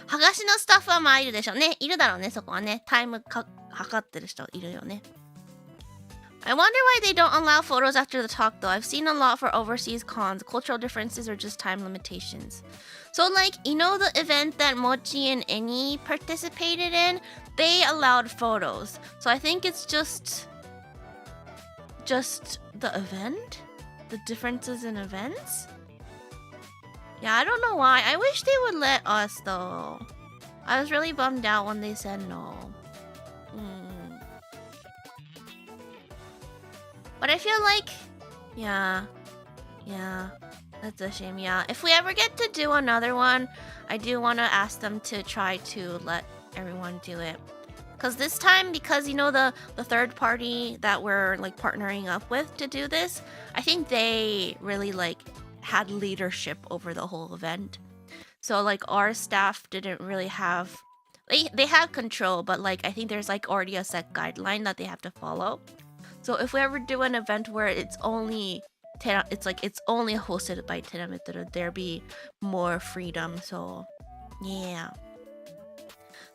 [SPEAKER 1] はがしのスタッフはまあいるでしょうね。いるだろうね、そこはね。タイム測ってる人いるよね。I wonder why they don't allow photos after the talk though. I've seen a lot for overseas cons. Cultural differences or just time limitations. So like, you know the event that Mochi and Eni participated in? They allowed photos. So I think it's just the event? The differences in events? Yeah, I don't know why. I wish they would let us though. I was really bummed out when they said no. But I feel like, yeah, that's a shame. Yeah, if we ever get to do another one, I do want to ask them to try to let everyone do it. Because this time, because you know the third party that we're like partnering up with to do this, I think they really like had leadership over the whole event. So like our staff didn't really have, they have control, but like I think there's like already a set guideline that they have to follow. So if we ever do an event where it's only hosted by Terametro, there'll be more freedom. So yeah.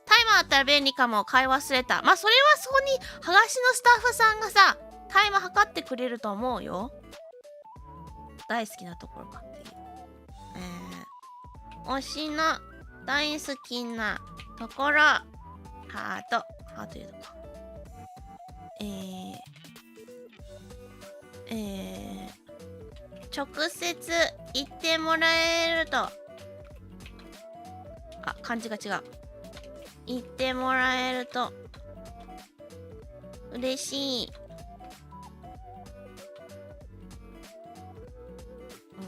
[SPEAKER 1] タイマーあったら便利かも。買い忘れた。まあそれはそこにはがしのスタッフさんがさ、タイマー測ってくれると思うよ。大好きなところかっていう。推しの大好きなところ。ハート入れとか。直接言ってもらえると、漢字が違う。言ってもらえると嬉しい。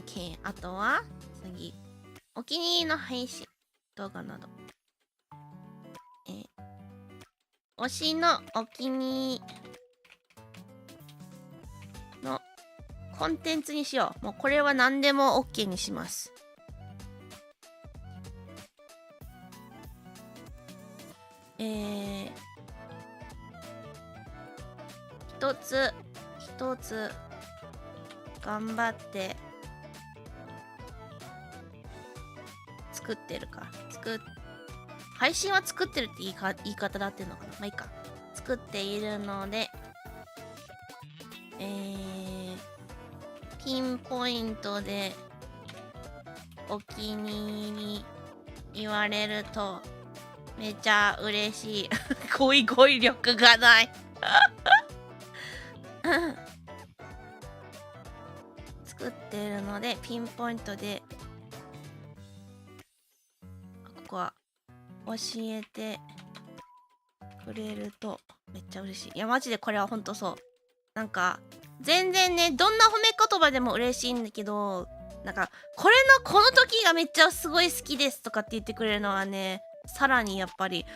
[SPEAKER 1] OK。あとは次、お気に入りの配信動画など、推しのお気に入りのコンテンツにしよう。もうこれは何でも OK にします。一つ頑張って作ってるか。配信は作ってるって言い方だってんのかな。まあいいか。作っているので、ピンポイントでお気に入り言われるとめちゃ嬉しい。語彙力がない。作ってるのでピンポイントでここは教えてくれるとめっちゃ嬉しい。いやマジでこれはほんとそう。なんか全然ね、どんな褒め言葉でも嬉しいんだけど、なんかこの時がめっちゃすごい好きですとかって言ってくれるのはね、さらにやっぱり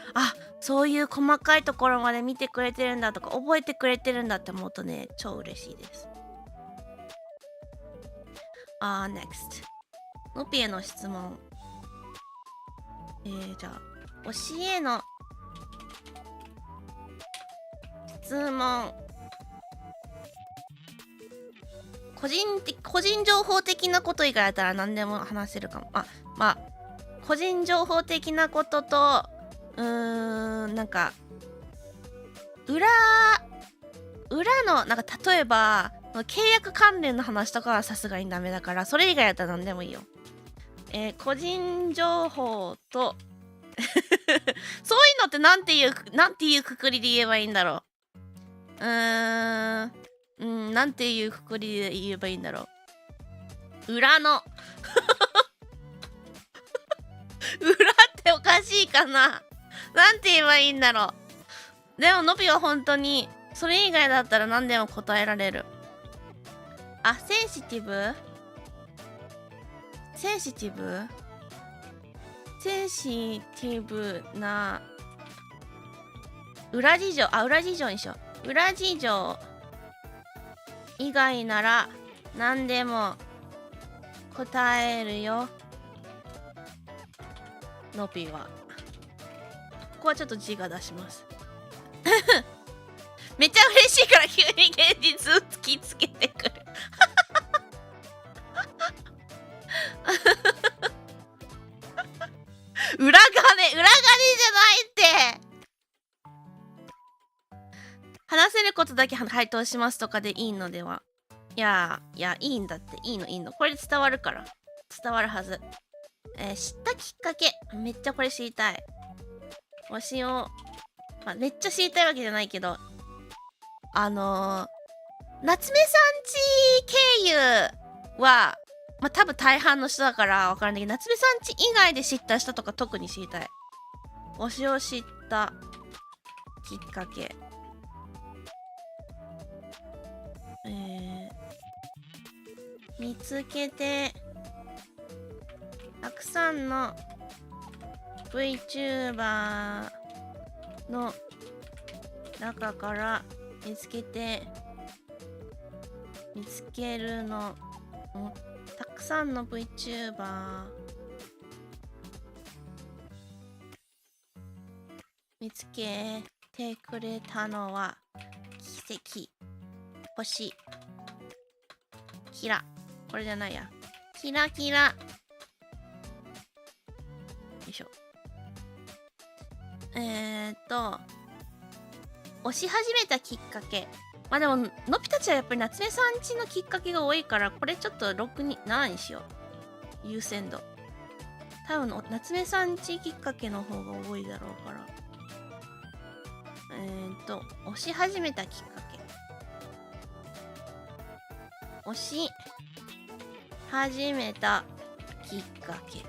[SPEAKER 1] そういう細かいところまで見てくれてるんだとか覚えてくれてるんだって思うとね、超嬉しいです。next。のぴへの質問。じゃあ推しへの質問。個人情報的なこと以外だったら何でも話せるかも。まあ個人情報的なこととなんか裏のなんか例えば契約関連の話とかはさすがにダメだから、それ以外だったら何でもいいよ。個人情報とそういうのってなんていうくくりで言えばいいんだろう。なんていうくくりで言えばいいんだろう。裏の裏っておかしいかな。なんて言えばいいんだろう。でものびは本当にそれ以外だったら何でも答えられる。センシティブな裏事情にしよう。裏事情以外なら何でも答えるよ。のびはここはちょっと自我出します。めっちゃ嬉しいから急に現実突きつけてくる。裏金じゃないって。話せることだけ回答しますとかでいいのでは。いやいいんだって。いいのこれで伝わるから。伝わるはず。知ったきっかけ。めっちゃこれ知りたい。推しを、めっちゃ知りたいわけじゃないけど、夏目さんち経由は多分大半の人だから分からんだけど、夏目さんち以外で知った人とか特に知りたい。推しを知ったきっかけ。見つけてたくさんの VTuber の中から見つけるの。たくさんの VTuber 見つけてくれたのは奇跡。星キラ、これじゃないや、キラキラ。よいしょ。推し始めたきっかけ。でものぴたちはやっぱり夏目さんちのきっかけが多いから、これちょっと6に7にしよう。優先度多分夏目さんちきっかけの方が多いだろうから。推し始めたきっかけ。推し始めたきっかけ。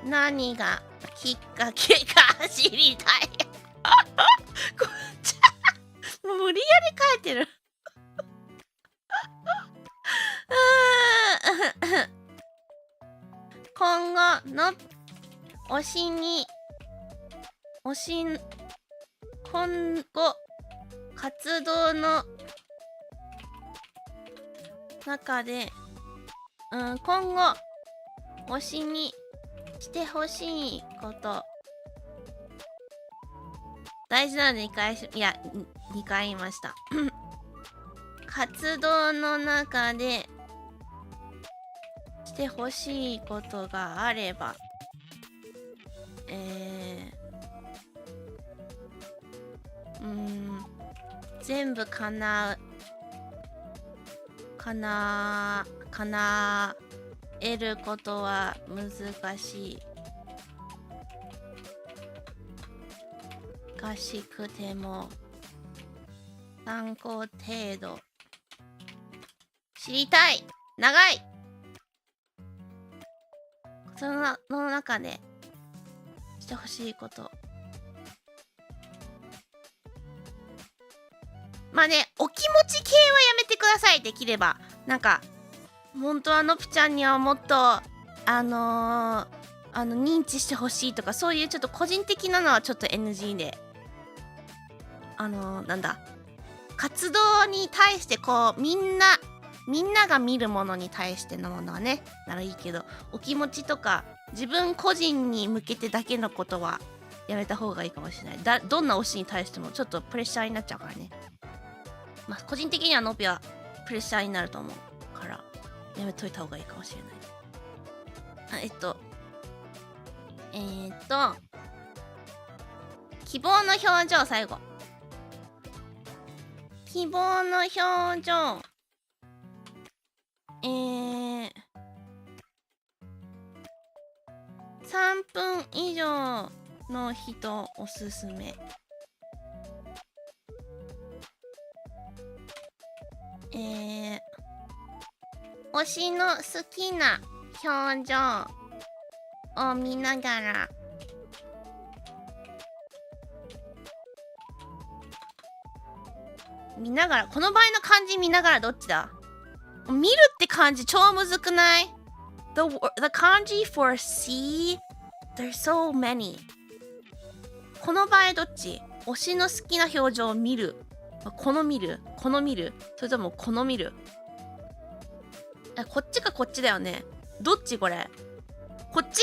[SPEAKER 1] 何がきっかけか知りたい。こっちもう無理やり書いてる。今後の今後活動の中で、今後推しにしてほしいこと大事なので2回言いました。活動の中でしてほしいことがあれば、全部叶えることは難しくても参考程度知りたい。長い。その中でしてほしいこと。まあね、お気持ち系はやめてください。できればなんか本当はのぴちゃんにはもっと認知してほしいとか、そういうちょっと個人的なのはちょっと NG で、なんだ、活動に対してこうみんなが見るものに対してのものはねならいいけど、お気持ちとか自分個人に向けてだけのことはやめた方がいいかもしれない。どんな推しに対してもちょっとプレッシャーになっちゃうからね。まあ個人的にはノピはプレッシャーになると思うからやめといた方がいいかもしれない。希望の表情。最後希望の表情。3分以上の人おすすめ。推しの好きな表情を見ながらこの場合の漢字見ながらどっちだ？見るって漢字超むずくない？ The kanji for see, there's so many. この場合どっち？推しの好きな表情を見る。この見る？それともこの見る？こっちかこっちだよね。どっちこれ？こっち？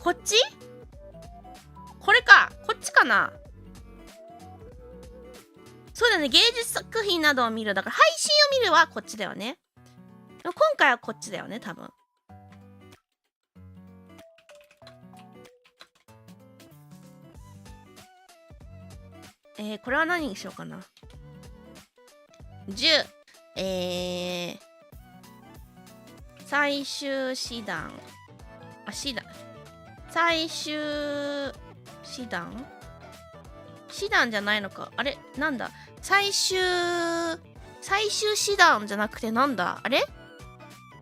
[SPEAKER 1] これか。こっちかな。そうだね。芸術作品などを見る。だから配信を見るはこっちだよね。今回はこっちだよね、多分。これは何にしようかな。10。最終手段。最終手段？手段じゃないのか。あれなんだ。最終手段じゃなくてなんだ。あれ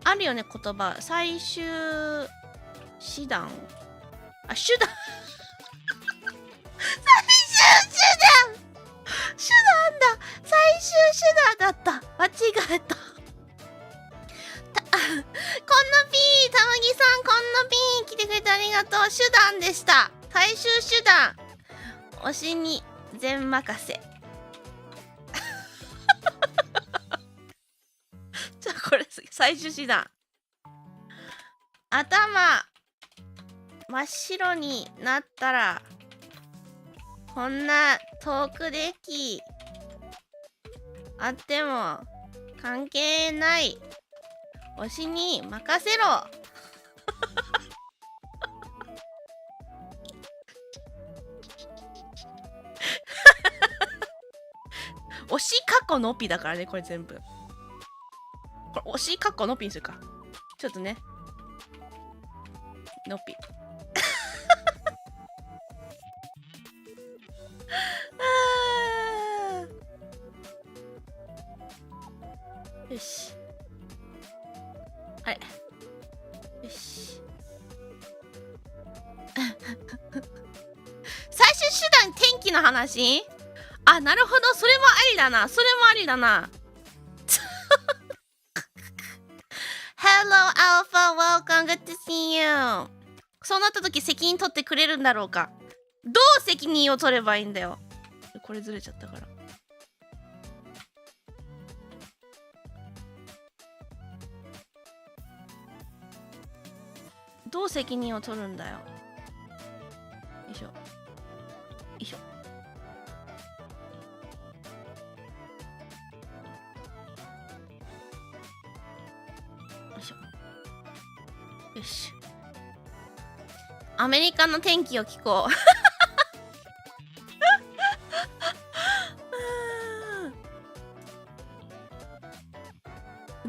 [SPEAKER 1] あるよね、言葉。最終手段。手段手段だ。最終手段だった。間違えた。こんなピー、たまぎさん、こんなピー来てくれてありがとう。手段でした。最終手段。推しに全任せ。じゃあこれ最終手段。頭真っ白になったらこんなトークデッキあっても関係ない。推しに任せろ。推しかっこのぴだからね、これ全部。これ推しかっこのぴにするか。ちょっとね。のぴ。よし。あれ。よし。最終手段天気の話？あ、なるほど。それもありだな。それもありだな。Hello, Alpha. Welcome. Good to see you. そうなった時責任取ってくれるんだろうか。どう責任を取ればいいんだよ。これずれちゃったから。どう責任を取るんだよ。よいしょ。よいしょ。よいしょ。よし。アメリカの天気を聞こう。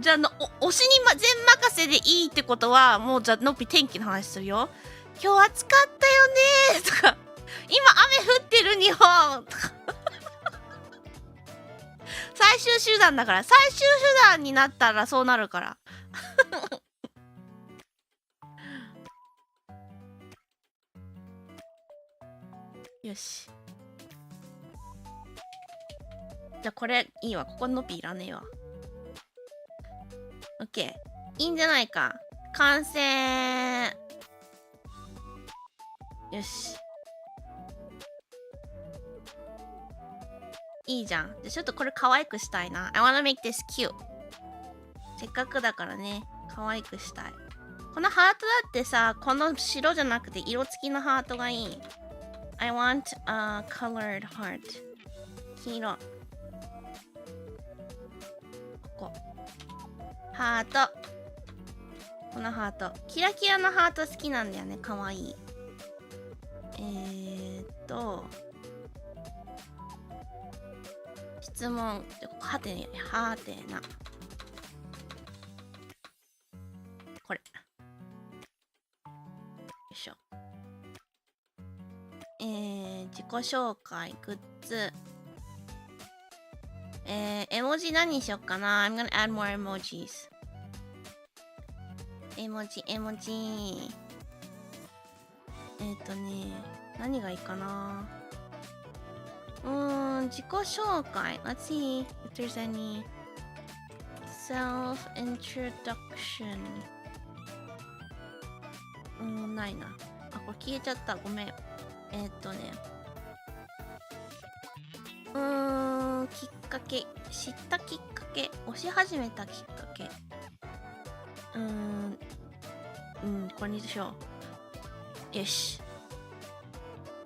[SPEAKER 1] じゃあ推しに、全任せでいいってことは、もうじゃあのっぴ天気の話するよ。今日暑かったよねとか、今雨降ってる日本とか。最終手段だから、最終手段になったらそうなるから。よし。じゃあこれいいわ。ここのっぴいらねえわ。オッケー。いいんじゃないか。完成。よし。いいじゃん。じゃあちょっとこれ可愛くしたいな。I wanna make this cute. せっかくだからね、可愛くしたい。このハートだってさ、この白じゃなくて色付きのハートがいい。I want a colored heart. 黄色。ここ。ハート。このハート。キラキラのハート好きなんだよね。かわいい。質問。はてね、はてな。これ。よいしょ。自己紹介、グッズ。絵文字何にしよっかな。I'm gonna add more emojis. 絵文字。何がいいかな。自己紹介。Let's see if there's any self-introduction. ないな。あ、これ消えちゃった。ごめん。きっかけ。知ったきっかけ。押し始めたきっかけ。これにしよう。よし。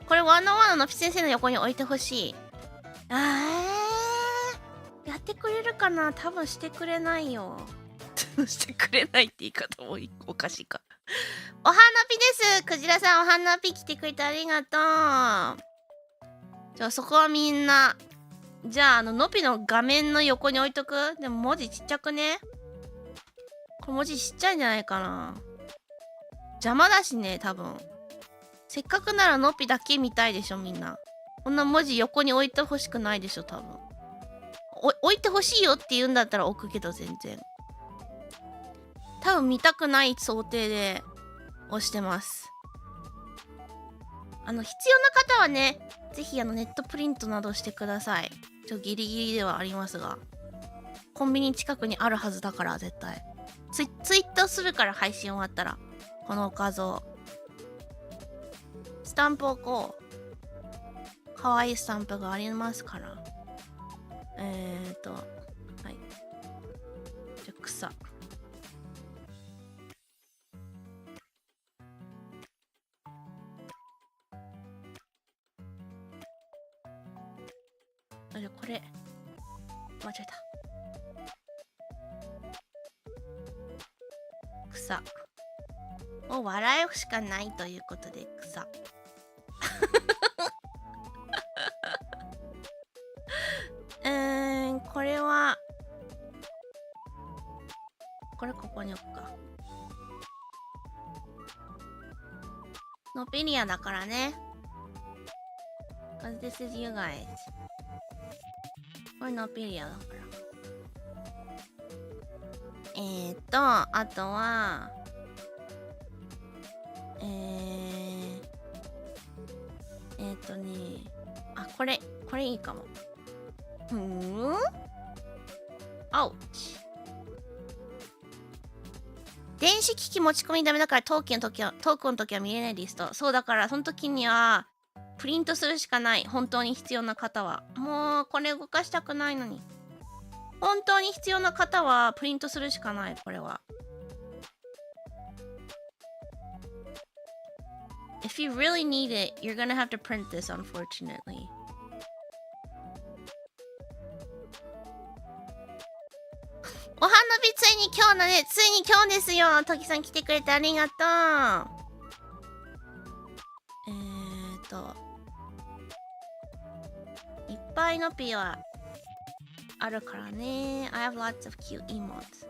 [SPEAKER 1] これ101のピ先生の横に置いてほしい。やってくれるかな。多分してくれないよ。してくれないって言い方もおかしいか。お花ピです。クジラさんお花ピ来てくれてありがとう。じゃあそこはみんな。じゃあのぴの画面の横に置いとく。でも文字ちっちゃくね。これ文字ちっちゃいんじゃないかな。邪魔だしね、多分。せっかくならのぴだけ見たいでしょ、みんな。こんな文字横に置いてほしくないでしょ、多分。置いてほしいよって言うんだったら置くけど、全然。多分見たくない想定で押してます。必要な方はね、ぜひネットプリントなどしてください。ちょっとギリギリではありますが。コンビニ近くにあるはずだから、絶対。ツイートするから、配信終わったら。この画像。スタンプをこう。かわいいスタンプがありますから。はい。じゃあ、草。じゃあこれ間違えた。草を笑うしかないということで草。これはこれここに置くか。ノピリアだからね。Cause this is you guys. これノピリアだから。あとはあ、これいいかも。アウチ。電子機器持ち込みダメだからトークの時は見れないリスト。そうだからその時にはプリントするしかない。本当に必要な方は。もうこれ動かしたくないのに。本当に必要な方はプリントするしかない。これは。If you really need it, you're gonna have to print this, unfortunately. お花火ついに今日だね。ついに今日ですよ。トキさん来てくれてありがとう。いっぱいのピはあるからね。I have lots of cute emotes.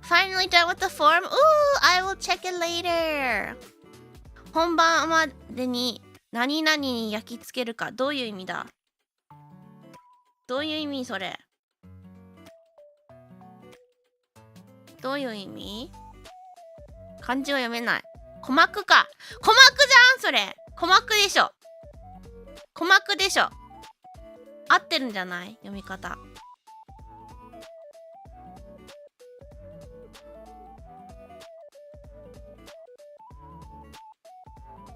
[SPEAKER 1] Finally done with the form. Ooh, I will check it later. 本番までに何々に焼き付けるか。どういう意味だ？どういう意味それ？どういう意味？漢字は読めない。鼓膜か。鼓膜じゃんそれ。鼓膜でしょ。鼓膜でしょ。合ってるんじゃない？読み方。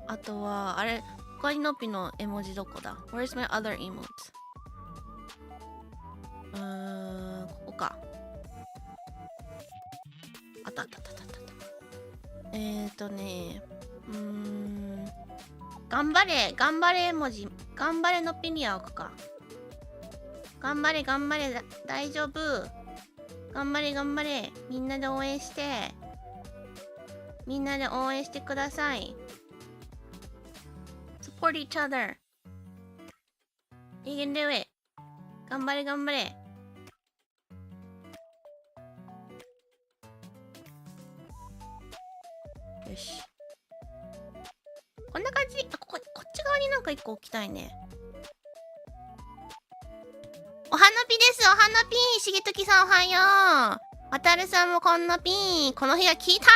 [SPEAKER 1] あとは、あれ、他にのぴの絵文字どこだ？ Where's my other emotes? ここか。あったあったあったあった。頑張れ絵文字。頑張れのぴには置くか。頑張れ、大丈夫。頑張れ。みんなで応援して。みんなで応援してください。Support each other. You can do it. 頑張れ。よし。こんな感じ。こっち側になんか一個置きたいね。お花火です。お花火。しげときさんおはよう。わたるさんもこんなピン。この部屋聞いたー。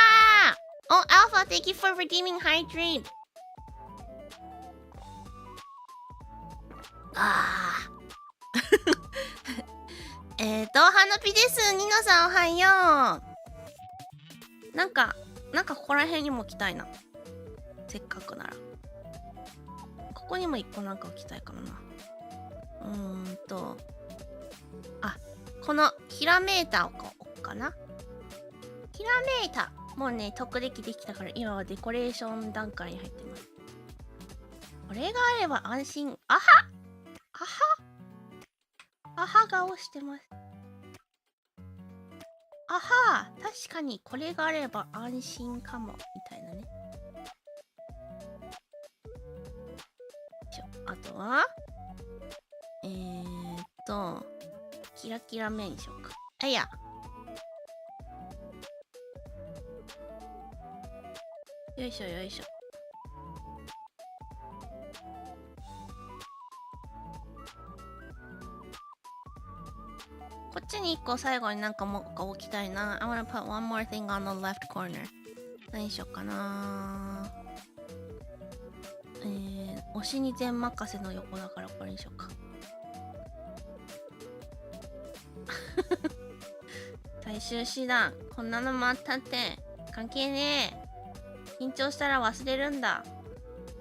[SPEAKER 1] お、Alpha, thank you for redeeming Hydrate. 花火です。ニノさんおはよう。なんかここら辺にも置きたいな。せっかくなら。ここにも一個なんか置きたいかもな。このひらめいたを置こうかな。ひらめいた。もうね、特歴できたから今はデコレーション段階に入ってます。これがあれば安心。あは顔してます。確かにこれがあれば安心かもみたいなね。あとはキラキラ目にしようか。よいしょ。こっちに1個最後になんかもう置きたいな。I wanna put one more thing on the left corner. 何しようかな。推しに全任せの横だからこれにしようか。最終手段。こんなのもあったって関係ねえ。緊張したら忘れるんだ。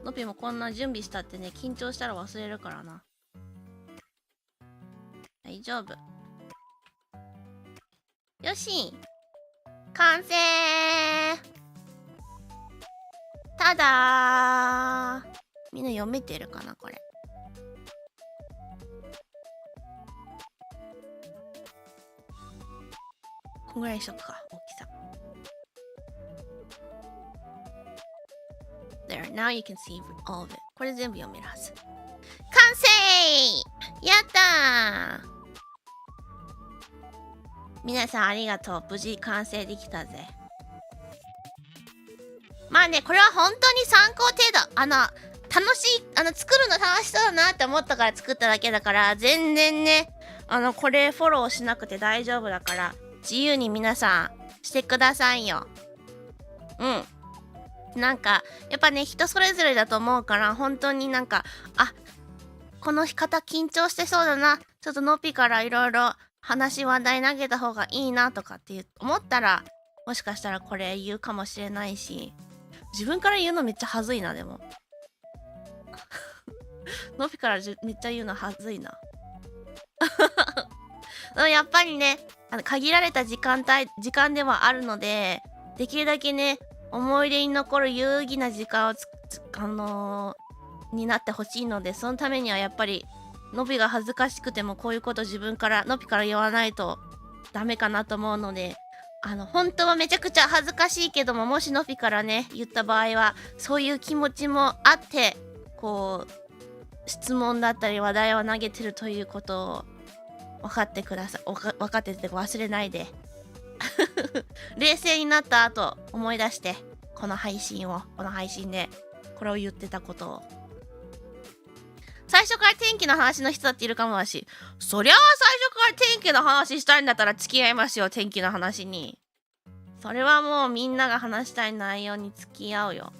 [SPEAKER 1] のぴもこんな準備したってね、緊張したら忘れるからな。大丈夫。よし、完成。ただー、みんな読めてるかなこれ。こんぐらいにしとくか、大きさ。There, now you can see all of it. これ全部読めるはず。完成。やったー。皆さんありがとう。無事完成できたぜ。まあね、これは本当に参考程度。楽しい、作るの楽しそうだなって思ったから作っただけだから、全然ね、これフォローしなくて大丈夫だから、自由に皆さんしてくださいよ。なんか、やっぱね、人それぞれだと思うから、本当になんか、この方緊張してそうだな。ちょっとのっぴからいろいろ話題投げた方がいいなとかって思ったら、もしかしたらこれ言うかもしれないし、自分から言うのめっちゃはずいな、でも。のっぴからめっちゃ言うのはずいな。やっぱりね、限られた時間ではあるので、できるだけね、思い出に残る有意義な時間をになってほしいので、そのためにはやっぱりのびが恥ずかしくてもこういうことのびから言わないとダメかなと思うので、本当はめちゃくちゃ恥ずかしいけども、もしのびからね言った場合はそういう気持ちもあって、こう質問だったり話題を投げてるということを分かってください。分かってて忘れないで。冷静になった後思い出して、この配信でこれを言ってたことを。最初から天気の話の人だっているかもだし、そりゃあ最初から天気の話したいんだったら付き合いますよ、天気の話に。それはもうみんなが話したい内容に付き合うよ。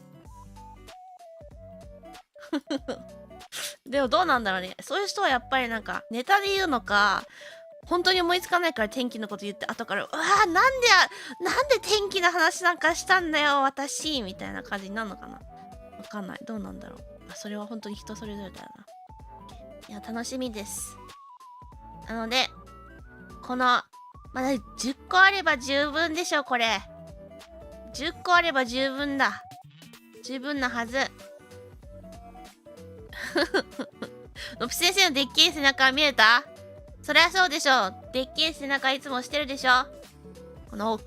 [SPEAKER 1] でもどうなんだろうね。そういう人はやっぱりなんかネタで言うのか、本当に思いつかないから天気のこと言って後からなんで天気の話なんかしたんだよ私みたいな感じになるのかな。わかんない。どうなんだろう。それは本当に人それぞれだよな。いや、楽しみです。なのでこのまだ10個あれば十分でしょ。これ10個あれば十分だ。十分なはず。のぴ先生のでっけえ背中見えた？そりゃそうでしょ。でっけえ背中いつもしてるでしょ。この大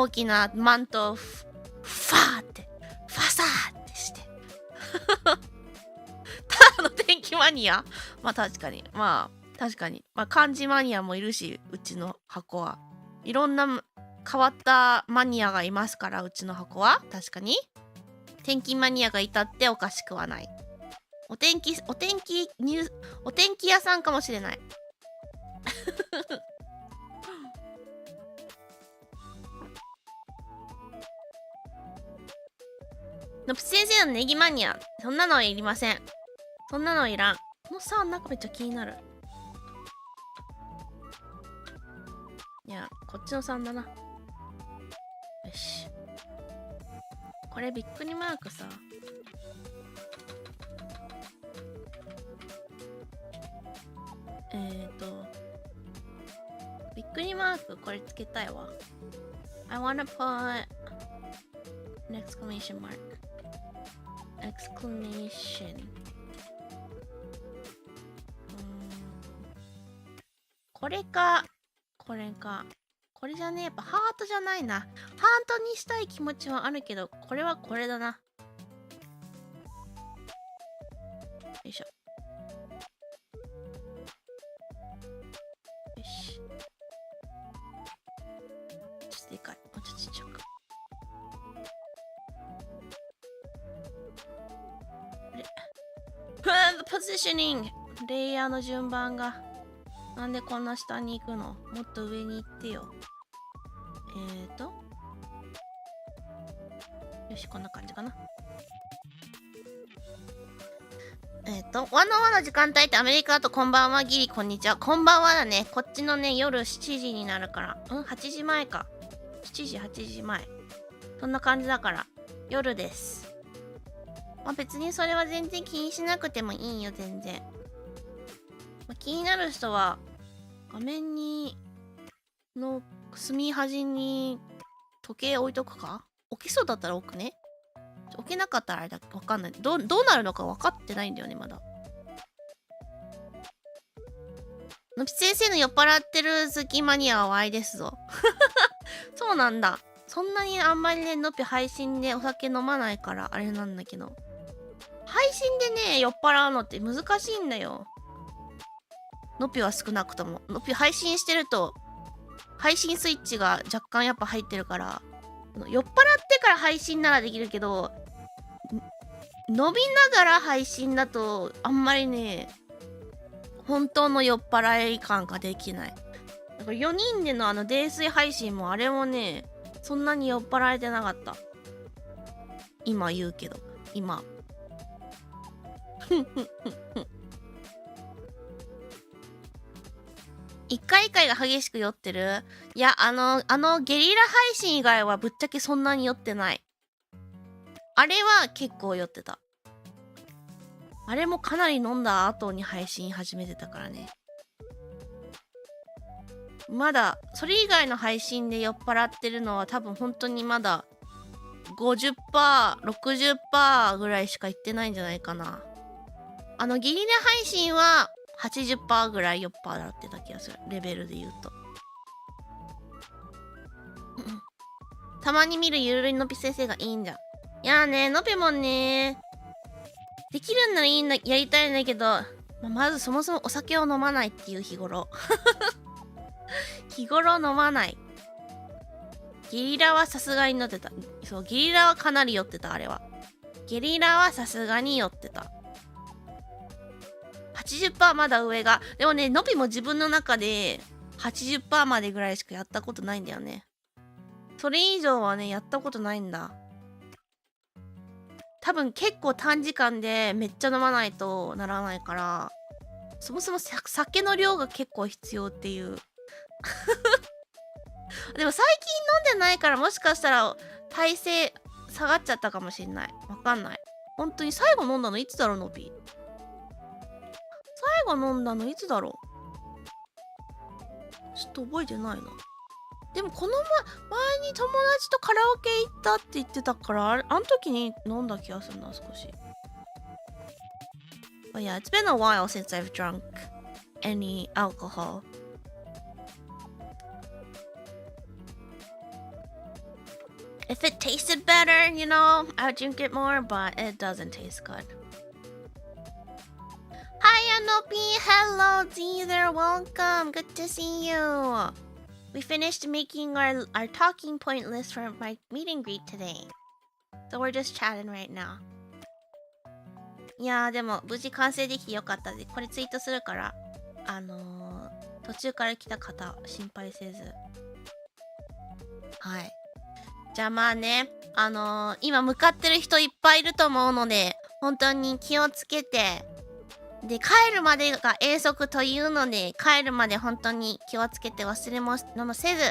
[SPEAKER 1] きなマントをファサーってして。ただの天気マニア？まあ確かに。まあ漢字マニアもいるし、うちの箱は。いろんな変わったマニアがいますから、うちの箱は。確かに。天気マニアがいたっておかしくはない。お天気屋さんかもしれない。のぷ先生のネギマニア。そんなのいりません。そんなのいらん。このさ、なんかめっちゃ気になる。いや、こっちの3だな。よし。これびっくりマークさ。びっくりマークこれつけたいわ。I wanna put an exclamation mark. Exclamation. これか。これじゃね。やっぱハートじゃないな。ハートにしたい気持ちはあるけど、これはこれだな。よいしょ。よし。ちょっとでかい。もうちょっとちっちゃく。ポジショニング。レイヤーの順番が。なんでこんな下に行くの？もっと上に行ってよ。よし、こんな感じかな。ワンのワンの時間帯ってアメリカだとこんばんはギリこんにちは。こんばんはだね。こっちのね、夜7時になるから。8時前か。7時、8時前。そんな感じだから。夜です。まあ別にそれは全然気にしなくてもいいよ、全然。気になる人は画面の隅端に時計置いとくか？置きそうだったら置くね。置けなかったらあれだ、わかんない。どうなるのか分かってないんだよね、まだ。のぴ先生の酔っ払ってる好きマニアはワイですぞ。そうなんだ。そんなにあんまりね、のぴ配信でお酒飲まないからあれなんだけど。配信でね、酔っ払うのって難しいんだよ。のぴは少なくとも。のぴ配信してると配信スイッチが若干やっぱ入ってるから、酔っ払ってから配信ならできるけど、飲みながら配信だとあんまりね、本当の酔っ払い感ができない。だから4人での泥酔配信もあれもね、そんなに酔っ払えてなかった。今言うけど、今。一回一回が激しく酔ってる？いや、ゲリラ配信以外はぶっちゃけそんなに酔ってない。あれは結構酔ってた。あれもかなり飲んだ後に配信始めてたからね。まだ、それ以外の配信で酔っ払ってるのは多分本当にまだ 50%、60% ぐらいしかいってないんじゃないかな。ゲリラ配信は 80% ぐらい酔っ払ってた気がする。レベルで言うと。たまに見るゆるりのぴ先生がいいんじゃん。いやーね、のぴもね、できるんならいいんだ、やりたいんだけど、まずそもそもお酒を飲まないっていう日頃。日頃飲まない。ゲリラはさすがに乗ってた。そう、ゲリラはかなり酔ってた、あれは。ゲリラはさすがに酔ってた。80% まだ上が。でもね、のびも自分の中で 80% までぐらいしかやったことないんだよね。それ以上はね、やったことないんだ。多分結構短時間でめっちゃ飲まないとならないから、そもそも酒の量が結構必要っていう。でも最近飲んでないからもしかしたら耐性下がっちゃったかもしんない。わかんない。本当に最後飲んだのいつだろう、のび。最後飲んだのいつだろう。ちょっと覚えてないな。でもこの前に友達とカラオケ行ったって言ってたから、あの時に飲んだ気がするな、少し。But yeah, it's been a while since I've drunk any alcohol. If it tasted better, you know, I would drink it more, but it doesn't taste good. Hi, Anopi! Hello, Deezer! Welcome! Good to see you! We finished making our talking point list for my meet and greet today. So we're just chatting right now. いやーでも無事完成できてよかったで、これツイートするから、途中から来た方心配せず。はい。じゃあまあね、今向かってる人いっぱいいると思うので、本当に気をつけて、で、帰るまでが遠足というので、帰るまで本当に気をつけて忘れ物もせず、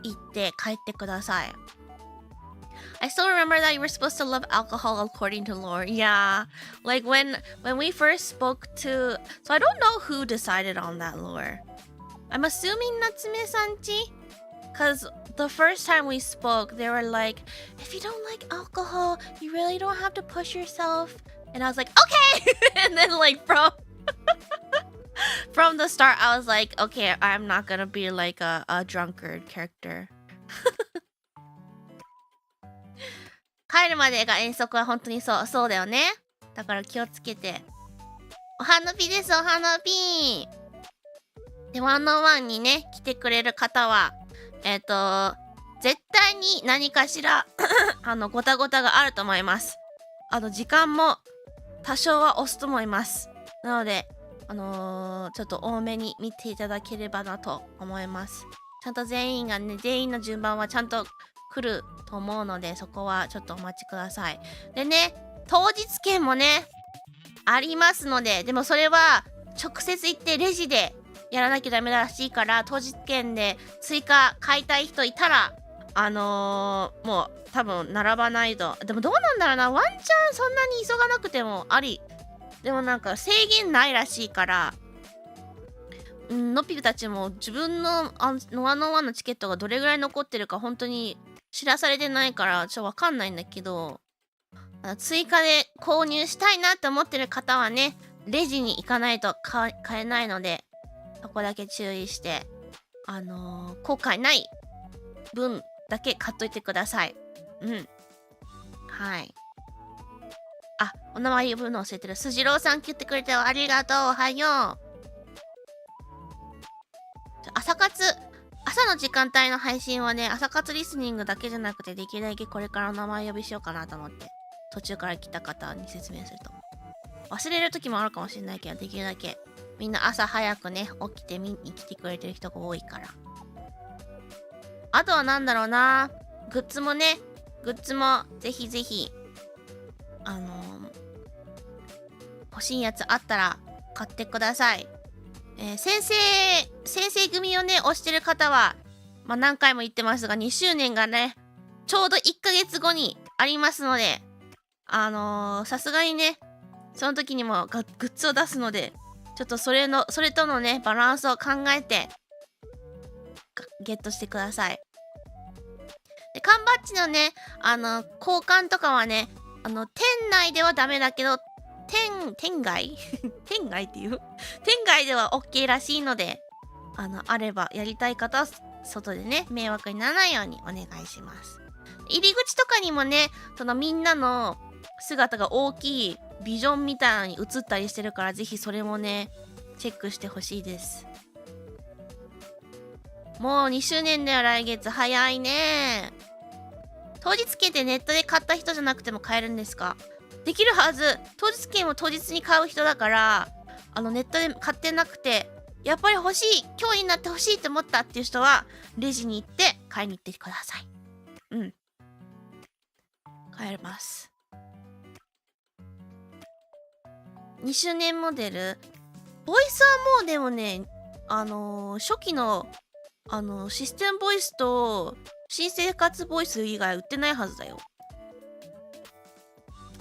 [SPEAKER 1] 行って帰ってください。I still remember that you were supposed to love alcohol according to lore. Yeah, like when we first spoke to, so I don't know who decided on that lore. I'm assuming Natsume-sanchi, because the first time we spoke, they were like, if you don't like alcohol, you really don't have to push yourself. And I was like, okay! And then like from the start, I was like, okay, I'm not gonna be like a drunkard character. 帰るまでが遠足は本当にそうだよね。だから気をつけて。お花火です、お花火。で、101にね、来てくれる方は、絶対に何かしら、ごたごたがあると思います。時間も多少は押すと思います。なので、ちょっと多めに見ていただければなと思います。ちゃんと全員の順番はちゃんと来ると思うので、そこはちょっとお待ちください。でね、当日券もね、ありますので、でもそれは直接行ってレジでやらなきゃダメらしいから、当日券で追加買いたい人いたら、もう多分並ばないと。でもどうなんだろうな、ワンチャンそんなに急がなくてもあり。でもなんか制限ないらしいから、のっぴたちも自分のノアノワのチケットがどれぐらい残ってるか本当に知らされてないからちょっとわかんないんだけど、追加で購入したいなって思ってる方はね、レジに行かないと買えないので、そこだけ注意して、後悔ない分だけ買っといてください。うん。はい。あ、お名前呼ぶの忘れてる。スジローさん来てくれてありがとう。おはよう。朝活、朝の時間帯の配信はね、朝活リスニングだけじゃなくて、できるだけこれから名前呼びしようかなと思って、途中から来た方に説明すると。忘れる時もあるかもしれないけど、できるだけみんな朝早くね、起きて見に来てくれてる人が多いから。あとはなんだろうな、グッズもぜひぜひ、欲しいやつあったら買ってください。先生組をね、推してる方は、まあ、何回も言ってますが、2周年がね、ちょうど1ヶ月後にありますので、さすがにね、その時にもグッズを出すので、ちょっとそれとのね、バランスを考えて、ゲットしてください。で、缶バッジのね、交換とかはね、店内ではダメだけど、店外店外っていう店外では OK らしいので、あればやりたい方は外でね、迷惑にならないようにお願いします。入り口とかにもね、そのみんなの姿が大きいビジョンみたいなのに映ったりしてるから、ぜひそれもね、チェックしてほしいです。もう2周年だよ、来月。早いね。当日券ってネットで買った人じゃなくても買えるんですか？できるはず。当日券を当日に買う人だから、ネットで買ってなくて、やっぱり欲しい、今日になって欲しいと思ったっていう人は、レジに行って買いに行ってください。うん。買えます。2周年モデル。ボイスはもうでもね、初期の、システムボイスと、新生活ボイス以外売ってないはずだよ。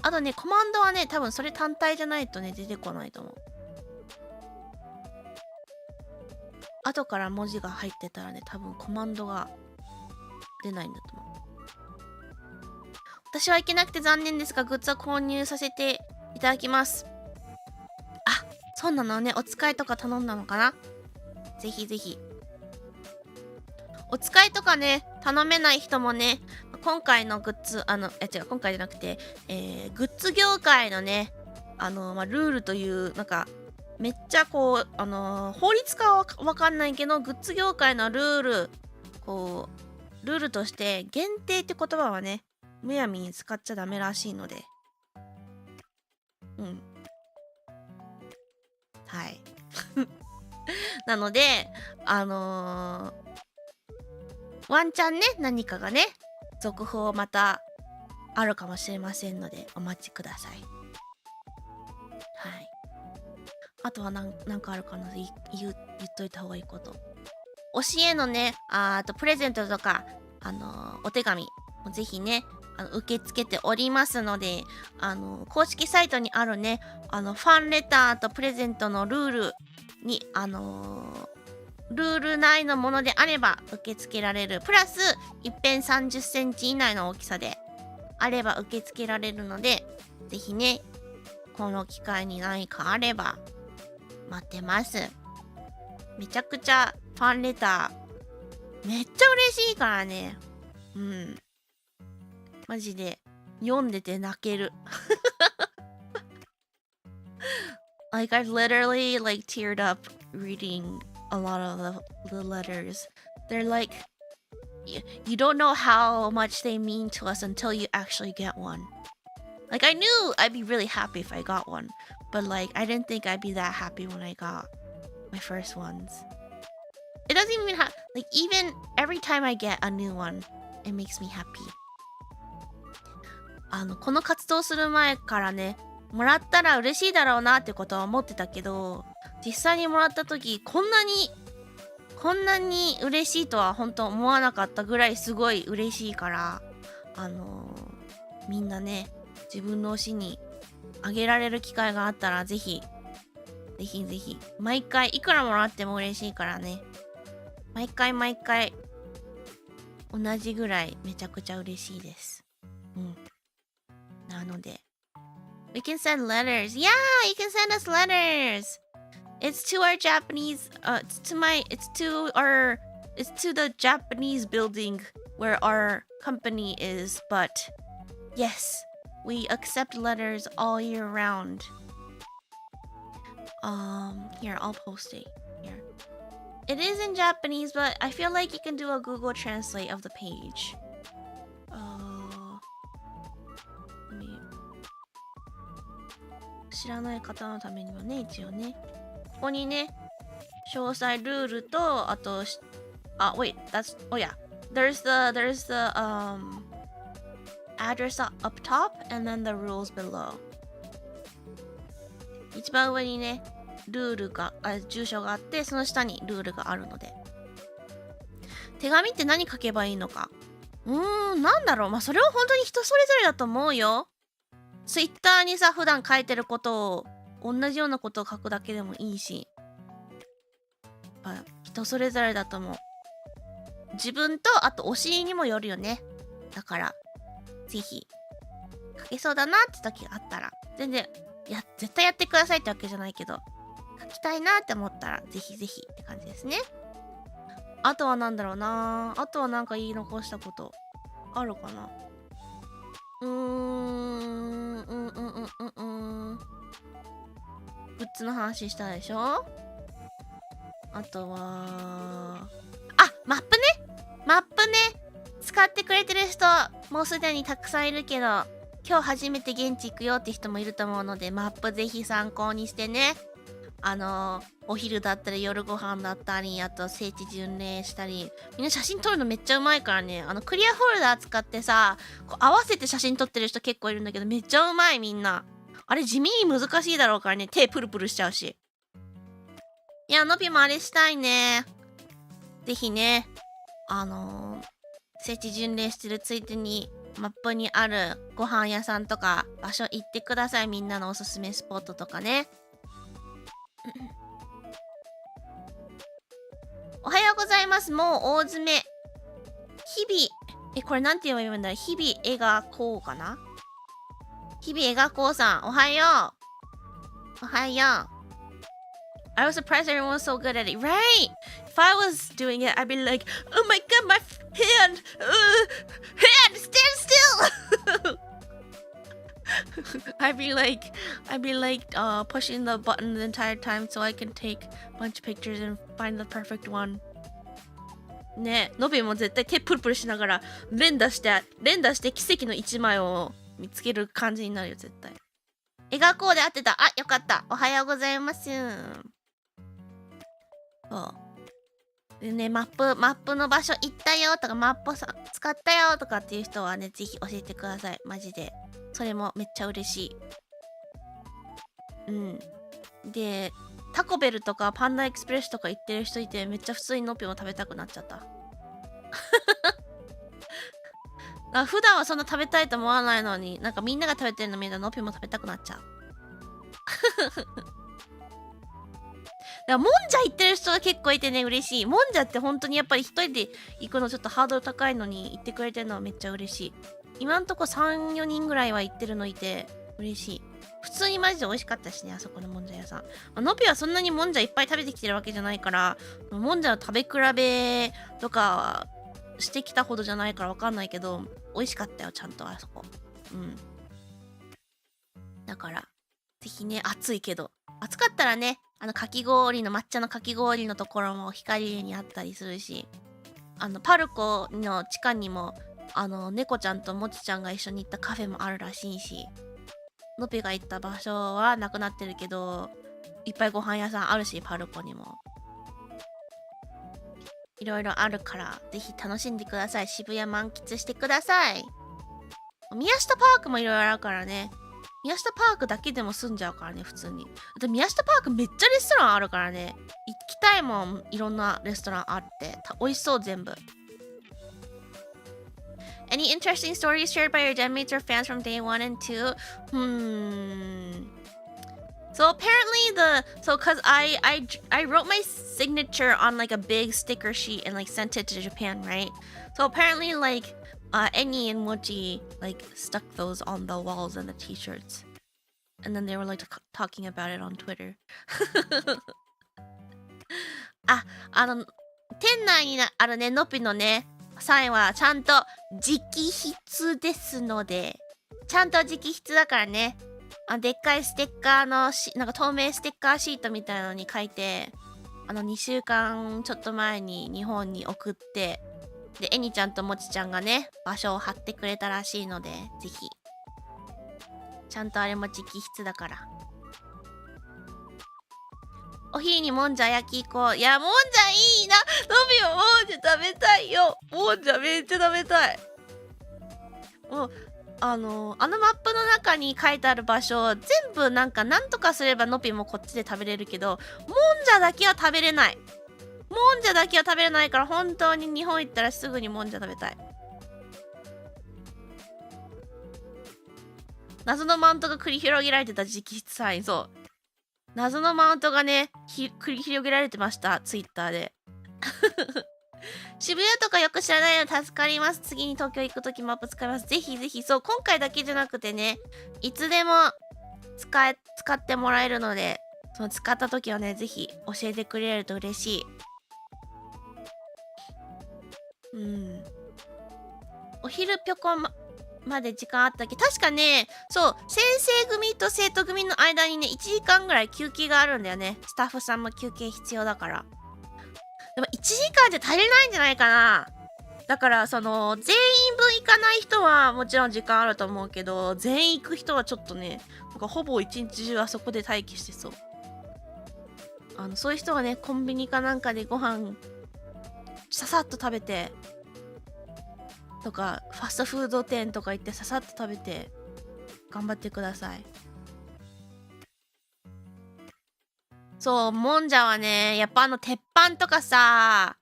[SPEAKER 1] あとね、コマンドはね、多分それ単体じゃないとね、出てこないと思う。後から文字が入ってたらね、多分コマンドが出ないんだと思う。私は行けなくて残念ですが、グッズは購入させていただきます。あ、そうなのね。お使いとか頼んだのかな？ぜひぜひ。お使いとかね、頼めない人もね、今回のグッズ、今回じゃなくて、グッズ業界のね、ルールという、なんか、めっちゃこう、法律かはわかんないけど、グッズ業界のルール、ルールとして、限定って言葉はね、むやみに使っちゃダメらしいので。うん。はい。なので、ワンチャンね、何かがね、続報またあるかもしれませんので、お待ちください。はい。あとはなんかあるかな、言っといた方がいいこと。推しへのね、あとプレゼントとか、お手紙もぜひね、受け付けておりますので、公式サイトにあるね、ファンレターとプレゼントのルールに、ルール内のものであれば受け付けられる。プラス、一辺30センチ以内の大きさであれば受け付けられるので、ぜひね、この機会に何かあれば待ってます。めちゃくちゃファンレター、めっちゃ嬉しいからね。うん。マジで読んでて泣ける。Like I've literally like teared up reading a lot of the letters. They're like, you don't know how much they mean to us until you actually get one. Like I knew I'd be really happy if I got one, but like I didn't think I'd be that happy when I got my first ones. It doesn't even have like even every time I get a new one, it makes me happy. この活動する前からね、もらったら嬉しいだろうなってことは思ってたけど、実際にもらった時こんなに嬉しいとは本当思わなかったぐらいすごい嬉しいから、みんなね、自分の推しにあげられる機会があったらぜひ毎回いくらもらっても嬉しいからね、毎回同じぐらいめちゃくちゃ嬉しいです。うん。なので We can send letters. Yeah, you can send us letters. It's to our Japanese it's to the Japanese building where our company is, but yes, we accept letters all year round. Here, I'll post it here. it is in Japanese, but I feel like you can do a Google Translate of the page. let me- 知らない方のためにはね、一応ね。ここにね、詳細ルールと、あと、wait, oh yeah. There's the address up top and then the rules below. 一番上にね、ルールが、住所があって、その下にルールがあるので。手紙って何書けばいいのか。なんだろう。まあ、それは本当に人それぞれだと思うよ。ツイッターにさ、普段書いてることを、同じようなことを書くだけでもいいし。やっぱ人それぞれだと思う。自分と、あと推しにもよるよね。だから、ぜひ、書けそうだなって時があったら、全然、絶対やってくださいってわけじゃないけど、書きたいなって思ったら、ぜひぜひって感じですね。あとはなんだろうな。あとはなんか言い残したこと、あるかな。グッズの話したでしょ。あとは、マップね。マップね。使ってくれてる人、もうすでにたくさんいるけど、今日初めて現地行くよって人もいると思うので、マップぜひ参考にしてね。お昼だったり夜ご飯だったり、あと聖地巡礼したり、みんな写真撮るのめっちゃうまいからね。クリアフォルダー使ってさ、こう合わせて写真撮ってる人結構いるんだけど、めっちゃうまいみんな。あれ地味に難しいだろうからね、手プルプルしちゃうし。いや、のびもあれしたいね。ぜひね、聖地巡礼してるついでに、マップにあるご飯屋さんとか場所行ってください。みんなのおすすめスポットとかね。おはようございます。もう大詰め。日々、これなんて言えばいいんだろう。日々描こうかな。日々描こうさん、おはよう。おはよう。I was surprised everyone was so good at it. Right? If I was doing it, I'd be like, oh my god, my hand! Hand, stand still! I'd be like, pushing the button the entire time so I can take a bunch of pictures and find the perfect one. ね、のびも絶対手プルプルしながら連打して奇跡の一枚を見つける感じになるよ、絶対。描こうで合ってた。よかった。おはようございます。そう。でね、マップの場所行ったよとか、マップさ使ったよとかっていう人はね、ぜひ教えてください。マジで。それもめっちゃ嬉しい。で、タコベルとかパンダエクスプレスとか行ってる人いて、めっちゃ普通にノピも食べたくなっちゃった。普段はそんな食べたいと思わないのに、なんかみんなが食べてるの見るとノピも食べたくなっちゃう。だからもんじゃ行ってる人が結構いてね、嬉しい。もんじゃって本当にやっぱり一人で行くのちょっとハードル高いのに行ってくれてるのはめっちゃ嬉しい。今んとこ3、4人ぐらいは行ってるのいて嬉しい。普通にマジで美味しかったしね、あそこのもんじゃ屋さん。のぴはそんなにもんじゃいっぱい食べてきてるわけじゃないから、もんじゃの食べ比べとかしてきたほどじゃないからわかんないけど、美味しかったよ、ちゃんとあそこ。だから、ぜひね、暑いけど。暑かったらね、かき氷の、抹茶のかき氷のところも光にあったりするし、パルコの地下にも、猫ちゃんともちちゃんが一緒に行ったカフェもあるらしいし、のぴが行った場所はなくなってるけど、いっぱいご飯屋さんあるし、パルコにも。いろいろあるから、ぜひ楽しんでください。渋谷満喫してください。宮下パークもいろいろあるからね。宮下パークだけでも住んじゃうからね、普通に。で、宮下パークめっちゃレストランあるからね。行きたいもん、いろんなレストランあって。美味しそう、全部。Any interesting stories shared by your Genmates or fans from day 1 and 2? So apparently cause I wrote my signature on like a big sticker sheet and like sent it to Japan, right? So apparently like Eni and Mochi like stuck those on the walls and the t-shirts. And then they were like talking about it on Twitter. 店内にあるね、のぴのね、サインはちゃんと直筆ですので、ちゃんと直筆だからね。でっかいステッカーのなんか透明ステッカーシートみたいなのに書いて、2週間ちょっと前に日本に送って、でエニちゃんともちちゃんがね場所を張ってくれたらしいので、ぜひちゃんとあれも直筆だから。お昼にもんじゃ焼き行こう。いや、もんじゃいいな。のびももんじゃ食べたいよ。もんじゃめっちゃ食べたい。もうあのマップの中に書いてある場所全部なんとかすればのびもこっちで食べれるけど、もんじゃだけは食べれない。もんじゃだけは食べれないから、本当に日本行ったらすぐにもんじゃ食べたい。謎のマウントが繰り広げられてた直筆サイン。そう、謎のマウントがね繰り広げられてました、ツイッターで。渋谷とかよく知らないの助かります。次に東京行くときマップ使います。ぜひぜひ。そう、今回だけじゃなくてね、いつでも使ってもらえるので、その使った時はね、ぜひ教えてくれると嬉しい。お昼ぴょこまで時間あったっけ。確かね、そう、先生組と生徒組の間にね、1時間ぐらい休憩があるんだよね。スタッフさんも休憩必要だから。でも1時間じゃ足りないんじゃないかな。だから全員分行かない人はもちろん時間あると思うけど、全員行く人はちょっとね、ほぼ一日中あそこで待機してそう。そういう人はね、コンビニかなんかでご飯ささっと食べてとか、ファストフード店とか行ってささっと食べて頑張ってください。そう、もんじゃはね、やっぱ鉄板とかさ、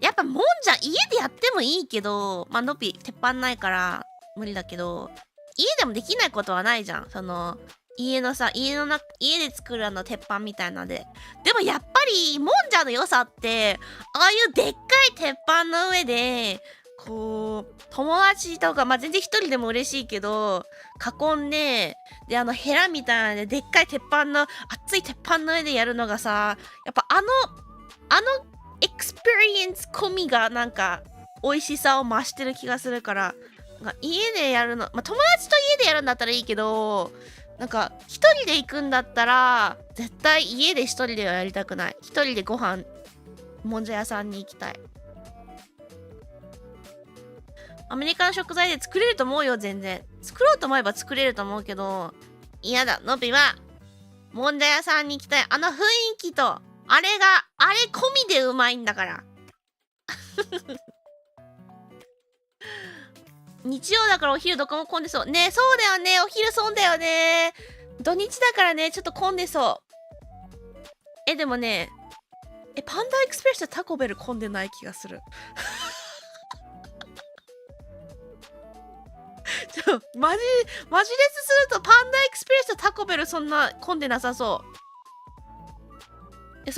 [SPEAKER 1] やっぱもんじゃ家でやってもいいけど、のび鉄板ないから無理だけど、家でもできないことはないじゃん。家で作る鉄板みたいなので。でもやっぱりもんじゃの良さって、ああいうでっかい鉄板の上で友達とか、全然一人でも嬉しいけど囲んで、でヘラみたいなのででっかい鉄板の熱い鉄板の上でやるのがさ、やっぱエクスペリエンス込みが美味しさを増してる気がするから、家でやるの、友達と家でやるんだったらいいけど、一人で行くんだったら絶対家で一人ではやりたくない。一人でご飯もんじゃ屋さんに行きたい。アメリカの食材で作れると思うよ。全然作ろうと思えば作れると思うけど、嫌だ。のびはもんじゃ屋さんに行きたい。雰囲気とあれ込みでうまいんだから日曜だからお昼どこも混んでそうね。そうだよね、お昼そうだよね。土日だからね、ちょっと混んでそう。でもね、パンダエクスプレスとタコベル混んでない気がするマジレスするとパンダエクスプレスとタコベルそんな混んでなさそう。現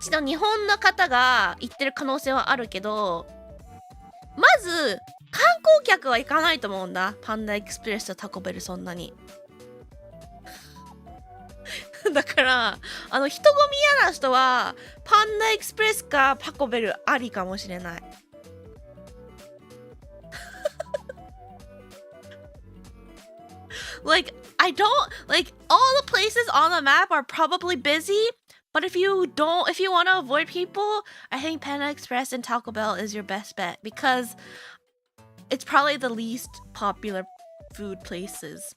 [SPEAKER 1] 地の日本の方が行ってる可能性はあるけど、まず観光客は行かないと思うんだ、パンダエクスプレスとタコベルそんなにだから人混み嫌な人はパンダエクスプレスかタコベルありかもしれない。all the places on the map are probably busy, but if you want to avoid people, I think Panda Express and Taco Bell is your best bet because it's probably the least popular food places.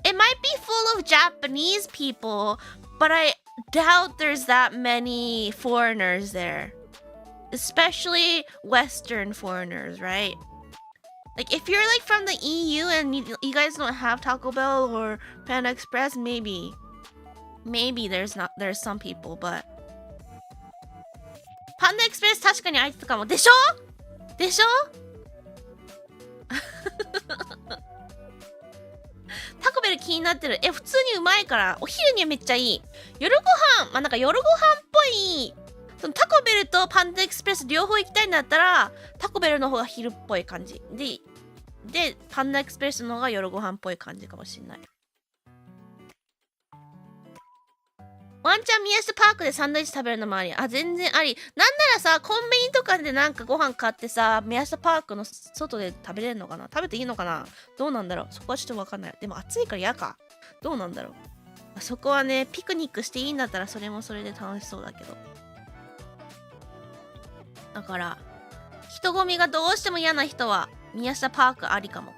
[SPEAKER 1] It might be full of Japanese people, but I doubt there's that many foreigners there. Especially Western foreigners, right? If you're from the EU and you guys don't have Taco Bell or Panda Express, maybe there's some people, but Panda Express 確かに空いてたかも。でしょタコベル気になってる。普通にうまいから、お昼にはめっちゃいい。夜ご飯、夜ご飯っぽい。タコベルとパンダエクスプレス両方行きたいんだったら、タコベルの方が昼っぽい感じでパンダエクスプレスの方が夜ご飯っぽい感じかもしれない。ワンチャン宮下パークでサンドイッチ食べるのもあり。全然あり。なんならさ、コンビニとかでご飯買ってさ、宮下パークの外で食べれるのかな。食べていいのかな。どうなんだろう。そこはちょっとわかんない。でも暑いから嫌か。どうなんだろう。そこはね、ピクニックしていいんだったらそれもそれで楽しそうだけど。だから人混みがどうしても嫌な人は宮下パークありかも。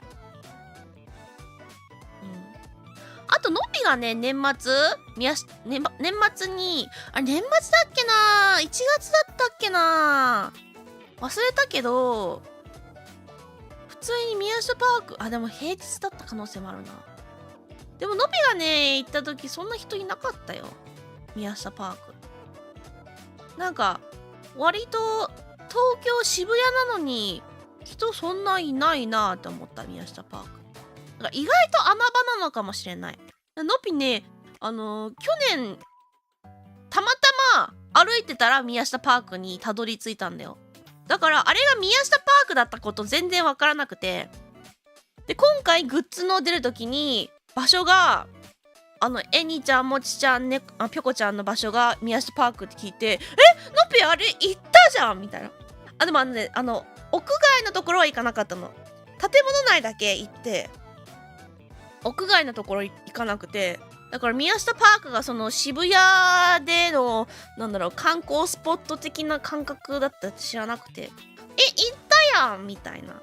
[SPEAKER 1] あとのびがね、年末年末に年末だっけな、1月だったっけな、忘れたけど、普通に宮下パーク、でも平日だった可能性もあるな。でものびがね、行った時そんな人いなかったよ、宮下パーク。なんか割と東京渋谷なのに人そんないないなって思った、宮下パーク。だから意外と穴場なのかもしれない。のびね、去年たまたま歩いてたら宮下パークにたどり着いたんだよ。だからあれが宮下パークだったこと全然わからなくて、で今回グッズの出る時に場所がえにちゃんもちちゃんね、ぴょこちゃんの場所が宮下パークって聞いて、のびあれ行ったじゃんみたいな。でもね、屋外のところは行かなかったの。建物内だけ行って、屋外のところ行かなくて、だから宮下パークがその渋谷での観光スポット的な感覚だったって知らなくて、行ったやんみたいな。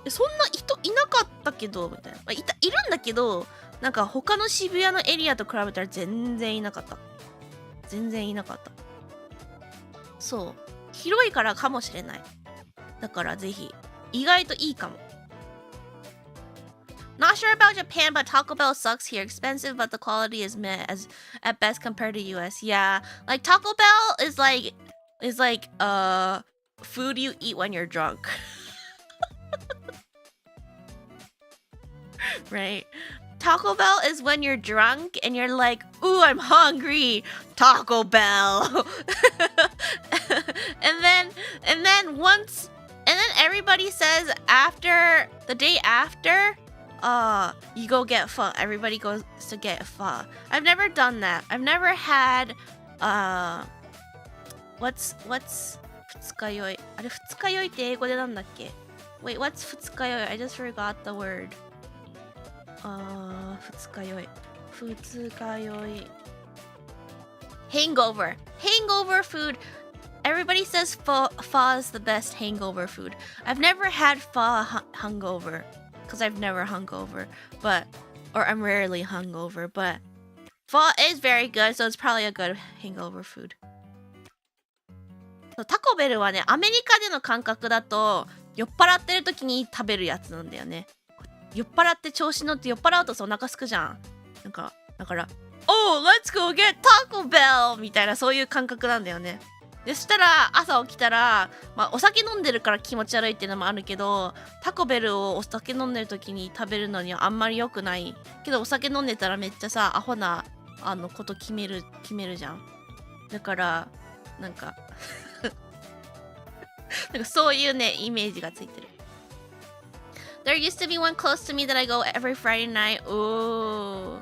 [SPEAKER 1] そんな人いなかったけどみたいな。いるんだけど、なんか他の渋谷のエリアと比べたら全然いなかった。全然いなかった。そう、広いからかもしれない。だからぜひ、意外といいかも。Not sure about Japan, but Taco Bell sucks here. Expensive, but the quality is meh as at best compared to US. Yeah, like Taco Bell is like food you eat when you're drunk. Right? Taco Bell is when you're drunk and you're like, ooh, I'm hungry. Taco Bell. and then everybody says after the day after, you go get pho. Everybody goes to get pho. I've never done that. I've never had what's 二日酔い。あれ二日酔いって英語でなんだっけ？ Wait, what's 二日酔い? I just forgot the word. 二日酔い。二日酔い。Hangover. Hangover food. Everybody says pho is the best hangover food. I've never had pho hungover. Because I've never hungover, or I'm rarely hungover, but pho is very good, so it's probably a good hangover food. タコベルはね、アメリカでの感覚だと酔っ払ってる時に食べるやつなんだよね。酔っ払って調子乗って酔っ払うとさ、お腹すくじゃん。だから、Oh, let's go get Taco Bell! みたいな、そういう感覚なんだよね。でしたら朝起きたら、お酒飲んでるから気持ち悪いっていうのもあるけど、タコベルをお酒飲んでる時に食べるのにはあんまり良くないけど、お酒飲んでたらめっちゃさアホなこと決めるじゃん。だからなんかそういうねイメージがついてる。There used to be one close to me that I go every Friday night. Ooh,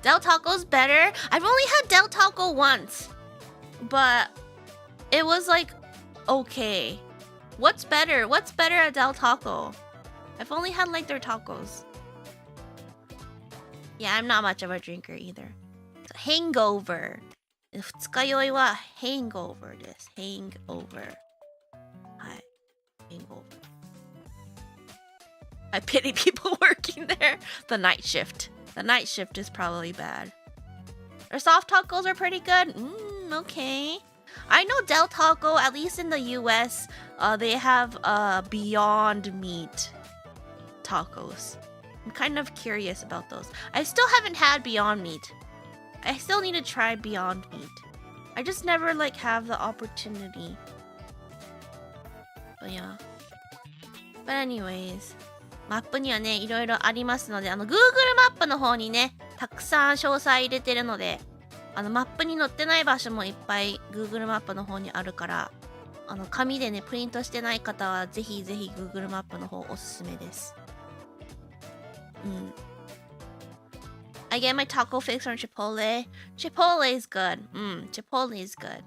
[SPEAKER 1] Del Taco's better. I've only had Del Taco once, but it was like okay. What's better? What's better at Del Taco? I've only had like their tacos. Yeah, I'm not much of a drinker either. So, hangover. 二日酔いは hangover です。hangover. はい。hangover. I pity people working there. The night shift. The night shift is probably bad. Their soft tacos are pretty good. Okay. I know Del Taco, at least in the US, they have Beyond Meat tacos. I'm kind of curious about those. I still haven't had Beyond Meat. I still need to try Beyond Meat. I just never have the opportunity. But yeah. But anyways, マップにはね、いろいろありますので、Google マップの方にね、たくさん詳細入れてるので、マップに載ってない場所もいっぱい Google マップの方にあるから、紙でね、プリントしてない方はぜひぜひ Google マップの方おすすめです。I get my taco fix from Chipotle. Chipotle is good. Chipotle is good.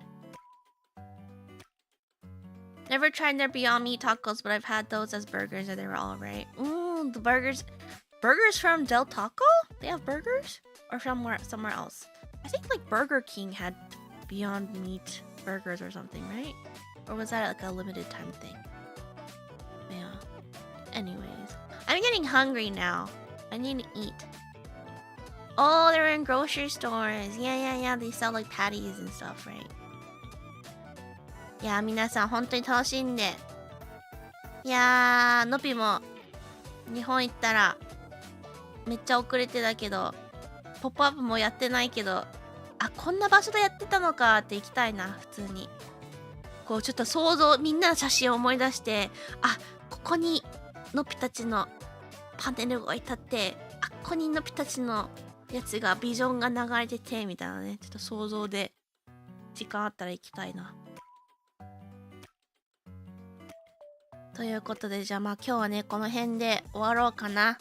[SPEAKER 1] Never tried their Beyond Meat tacos, but I've had those as burgers and they were alright. The burgers from Del Taco? They have burgers? Or somewhere else? I think like Burger King had Beyond Meat burgers or something, right? Or was that like a limited time thing? Yeah. Anyways, I'm getting hungry now. I need to eat. Oh, they're in grocery stores. Yeah. They sell like patties and stuff, right? いやー、皆さん本当に楽しんで。いやー、のぴも日本行ったらめっちゃ遅れてだけど、ポップアップもやってないけど、あ、こんな場所でやってたのかって行きたいな、普通に。こうちょっと想像、みんなの写真を思い出して、あ、ここにのぴたちのパネルが置いてあって、あ、ここにのぴたちのやつが、ビジョンが流れててみたいなね、ちょっと想像で時間あったら行きたいな。ということで、じゃあまあ今日はね、この辺で終わろうかな。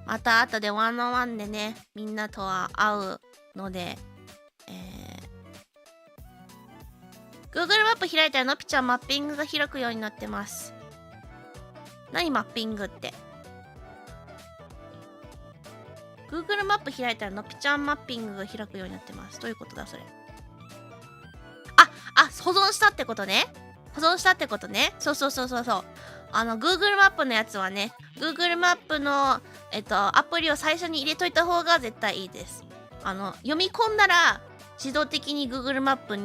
[SPEAKER 1] また後でワンオンワンでね、みんなとは会うので、Google マップ開いたらのぴちゃんマッピングが開くようになってます。何マッピングって。Google マップ開いたらのぴちゃんマッピングが開くようになってます。どういうことだそれ。保存したってことね。保存したってことね。そう。Google マップのやつはね、Google マップの、アプリを最初に入れといた方が絶対いいです。読み込んだら、自動的に Google マップ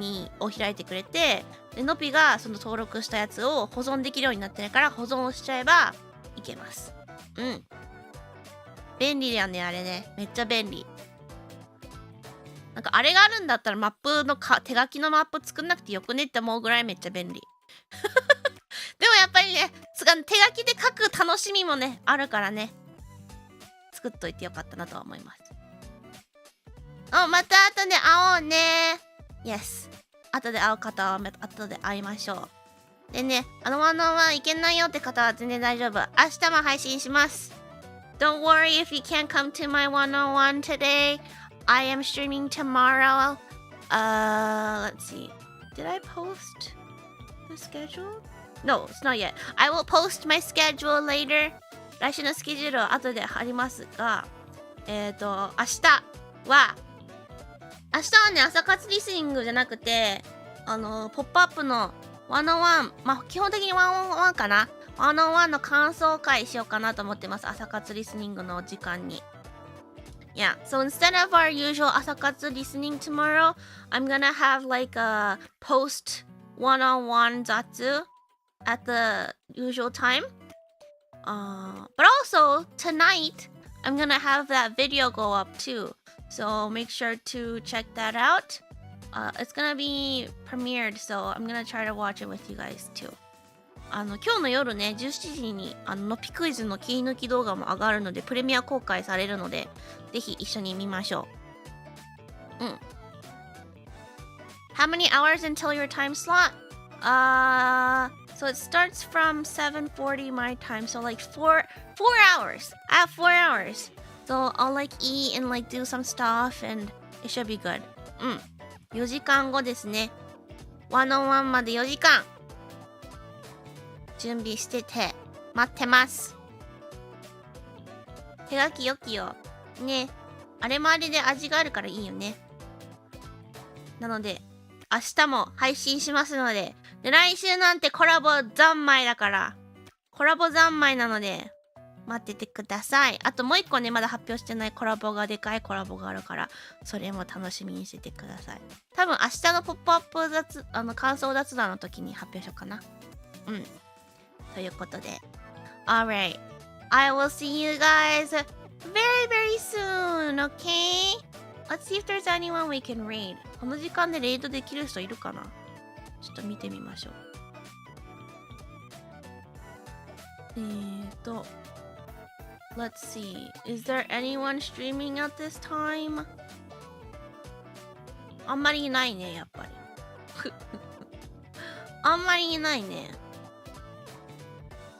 [SPEAKER 1] を開いてくれて、でのぴがその登録したやつを保存できるようになってるから保存をしちゃえばいけます。うん。便利だよね、あれね。めっちゃ便利。なんかあれがあるんだったらマップの手書きのマップ作んなくてよくねって思うぐらいめっちゃ便利。でもやっぱりね、手書きで書く楽しみもね、あるからね。作っといてよかったなとは思います。また後で会おうね。Yes。後で会う方は後で会いましょう。でね、ワンオンワンいけないよって方は全然大丈夫。明日も配信します。Don't worry if you can't come to my one-on-one today. I am streaming tomorrow. Let's see. Did I post the schedule? No, it's not yet. I will post my schedule later. 来週のスケジュールは後で貼りますが、明日はね、朝活リスニングじゃなくて、ポップアップのワンオンワン、まあ、基本的にワンオンワンかな。ワンオンワンの感想会しようかなと思ってます。朝活リスニングの時間に。Yeah, so instead of our usual asakatsu listening tomorrow, I'm gonna have like a post one-on-one zatsu at the usual time. But also tonight, I'm gonna have that video go up too. So make sure to check that out. It's gonna be premiered, so I'm gonna try to watch it with you guys too. 今日の夜ね、17時にのぴクイズの切り抜き動画も上がるので、プレミア公開されるので、ぜひ一緒に見ましょう。うん。How many hours until your time slot? So it starts from 7:40 my time, so like 4 hours. I have 4 hours. So I'll like eat and like do some stuff and it should be good. うん。4時間後ですね。ワンオンワンまで4時間。準備してて待ってます。手書きよきよね。あれもあれで味があるからいいよね。なので明日も配信しますので、来週なんてコラボ三昧だから、コラボ三昧なので待っててください。あともう一個ね、まだ発表してないコラボが、でかいコラボがあるから、それも楽しみにしててください。多分明日のポップアップ感想雑談の時に発表しようかな。うん。ということで。Alright. I will see you guys very, very soon, okay? Let's see if there's anyone we can raid. この時間でレイドできる人いるかな？ちょっと見てみましょう。Let's see. Is there anyone streaming at this time? あんまりいないね、やっぱり。あんまりいないね。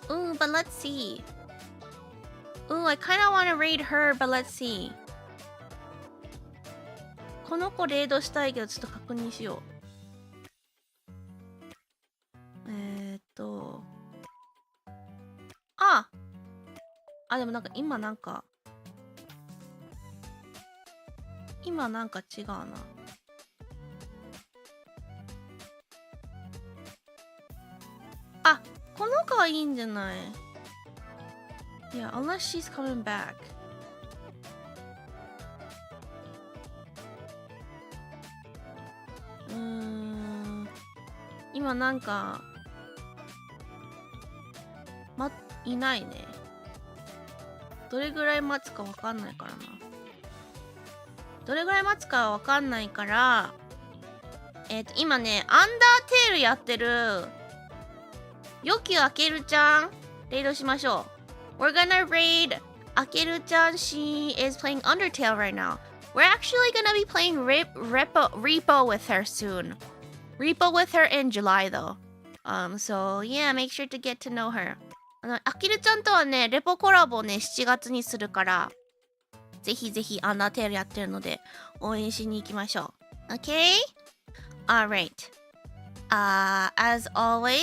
[SPEAKER 1] But let's see. I kind of want to raid her, but let's see. この子レイドしたいけど、ちょっと確認しよう。でもなんか今なんか今なんか違うな。あ、この子はいいんじゃない？ Yeah, unless she's coming back. 今なんかいないね。どれぐらい待つかわかんないからな。どれぐらい待つかわかんないから、今ね、アンダーテールやってる、よきあけるちゃん、レイドしましょう。We're gonna raid あけるちゃん。She is playing Undertale right now. We're actually gonna be playing Repo with her soon. Repo with her in July though. So yeah, make sure to get to know her. あきるちゃんとはね、レポコラボね、7月にするから、ぜひぜひアンダーテールやってるので、応援しに行きましょう。Okay? Alright. As always,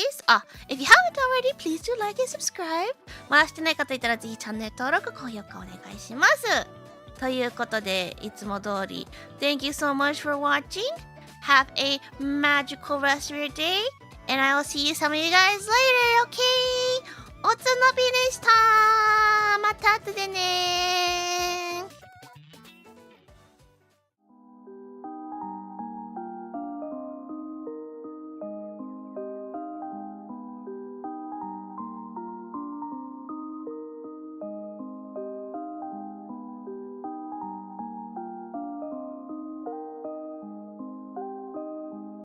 [SPEAKER 1] if you haven't already, please do like and subscribe. まだしてない方いたらぜひチャンネル登録、高評価お願いします。ということで、いつも通り、Thank you so much for watching. Have a magical rest of your day. And I will see you some of you guys later, okay? おつのびでした。また後でね。